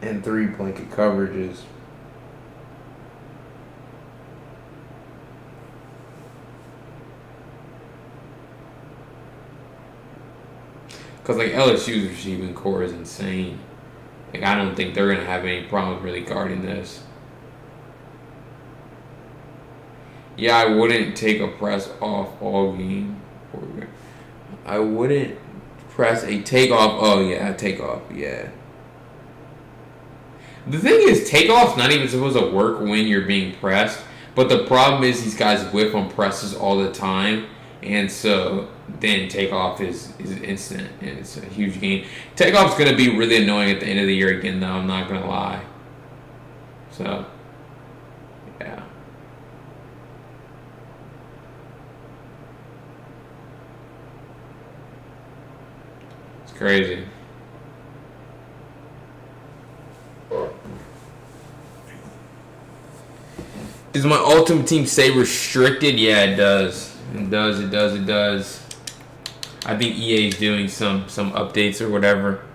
and 3 blanket coverages. Because, LSU's receiving core is insane. Like, I don't think they're going to have any problems really guarding this. Yeah, I wouldn't take a press off all game. I wouldn't press a takeoff. Oh, yeah, takeoff. Yeah. The thing is, takeoff's not even supposed to work when you're being pressed. But the problem is these guys whiff on presses all the time. And so then takeoff is instant. And it's a huge gain. Takeoff's going to be really annoying at the end of the year again, though. I'm not going to lie. So, yeah. It's crazy. Does my Ultimate Team say restricted? Yeah, it does. It does. I think EA is doing some updates or whatever.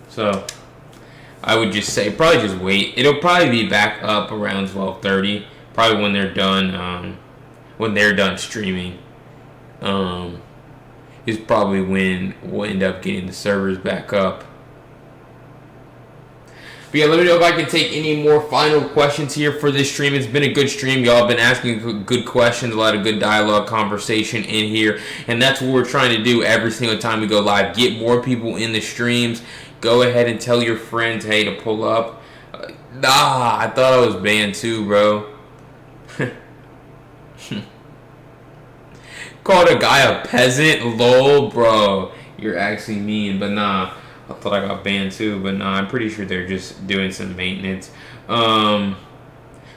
So I would just say probably just wait. It'll probably be back up around 12:30. Probably when they're done streaming. Is probably when we'll end up getting the servers back up. But yeah, let me know if I can take any more final questions here for this stream. It's been a good stream. Y'all have been asking good questions, a lot of good dialogue, conversation in here. And that's what we're trying to do every single time we go live. Get more people in the streams. Go ahead and tell your friends, hey, to pull up. I thought I was banned too, bro. Called a guy a peasant? Lol, bro. You're actually mean, but nah. I thought I got banned too, but nah, I'm pretty sure they're just doing some maintenance. But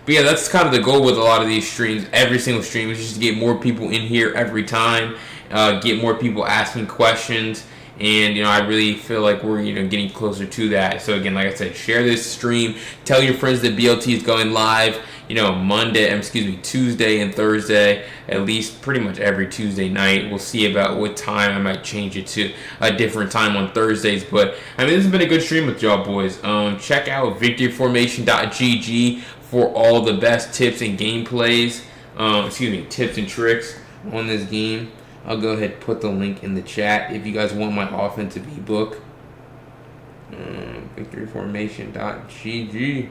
yeah, that's kind of the goal with a lot of these streams. Every single stream is just to get more people in here every time, get more people asking questions, and I really feel like we're getting closer to that. So again, like I said, share this stream, tell your friends that BLT is going live. Tuesday and Thursday, at least pretty much every Tuesday night. We'll see about what time. I might change it to a different time on Thursdays. But, this has been a good stream with y'all boys. Check out victoryformation.gg for all the best tips and gameplays. Tips and tricks on this game. I'll go ahead and put the link in the chat if you guys want my offensive ebook. Victoryformation.gg.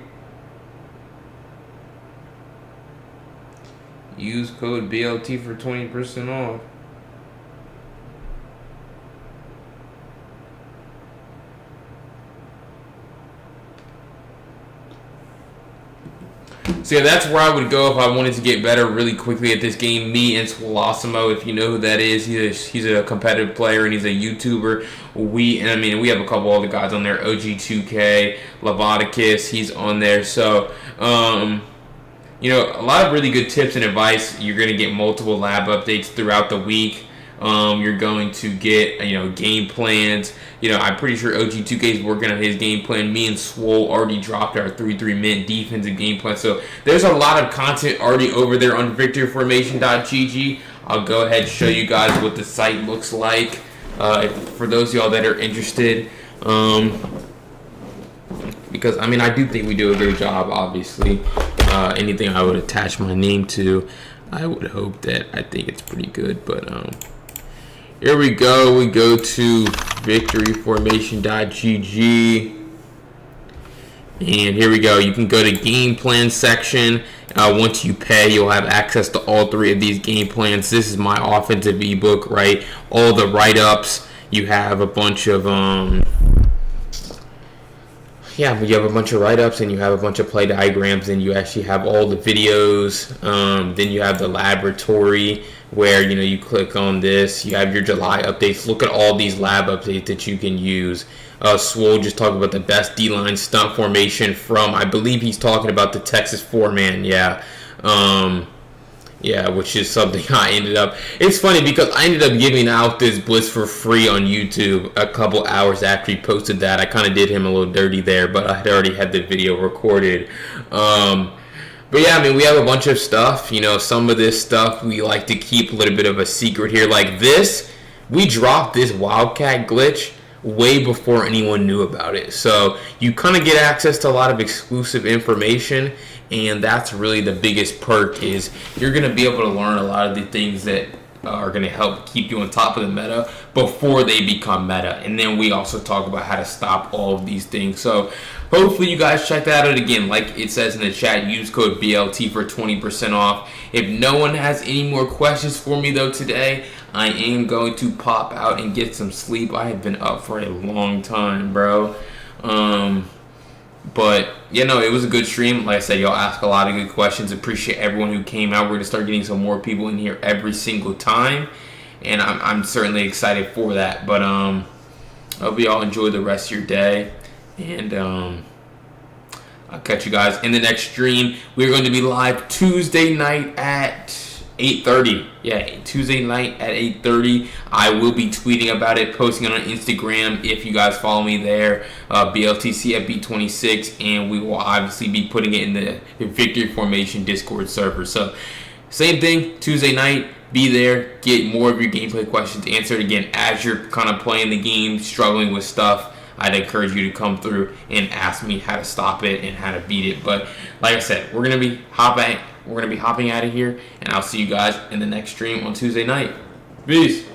Use code BLT for 20% off. So yeah, that's where I would go if I wanted to get better really quickly at this game. Me and Swolosimo, if you know who that is, he's a competitive player and he's a YouTuber. We have a couple other guys on there. OG2K, Lavoticus, he's on there. So a lot of really good tips and advice. You're going to get multiple lab updates throughout the week. You're going to get, game plans. I'm pretty sure OG2K is working on his game plan. Me and Swole already dropped our 3-3 mint defensive game plan. So there's a lot of content already over there on victoryformation.gg. I'll go ahead and show you guys what the site looks like for those of y'all that are interested. Because, I do think we do a great job, obviously. Anything I would attach my name to, I would hope that I think it's pretty good. But here we go. We go to victoryformation.gg. And here we go. You can go to game plan section. Once you pay, you'll have access to all three of these game plans. This is my offensive ebook, right? All the write-ups. You have a bunch of you have a bunch of write-ups and you have a bunch of play diagrams and you actually have all the videos. Then you have the laboratory where, you click on this. You have your July updates. Look at all these lab updates that you can use. Swole just talked about the best D-line stunt formation from, I believe he's talking about the Texas 4-man. Yeah, which is something I ended up... It's funny because I ended up giving out this blitz for free on YouTube a couple hours after he posted that. I kind of did him a little dirty there, but I had already had the video recorded. But yeah, we have a bunch of stuff. Some of this stuff we like to keep a little bit of a secret here. Like this, we dropped this Wildcat glitch way before anyone knew about it. So you kind of get access to a lot of exclusive information. And that's really the biggest perk is you're going to be able to learn a lot of the things that are going to help keep you on top of the meta before they become meta. And then we also talk about how to stop all of these things. So hopefully you guys check that out. Again, like it says in the chat, use code BLT for 20% off. If no one has any more questions for me though today, I am going to pop out and get some sleep. I have been up for a long time, bro. But, it was a good stream. Like I said, y'all ask a lot of good questions. Appreciate everyone who came out. We're going to start getting some more people in here every single time. And I'm certainly excited for that. But I hope y'all enjoy the rest of your day. And I'll catch you guys in the next stream. We're going to be live Tuesday night at 8:30. Yeah, Tuesday night at 8:30. I will be tweeting about it, posting it on Instagram if you guys follow me there. BLT CFB 26, and we will obviously be putting it in the Victory Formation Discord server. So, same thing, Tuesday night. Be there, get more of your gameplay questions answered. Again, as you're kind of playing the game, struggling with stuff, I'd encourage you to come through and ask me how to stop it and how to beat it. But like I said, we're gonna be hopping out of here, and I'll see you guys in the next stream on Tuesday night. Peace.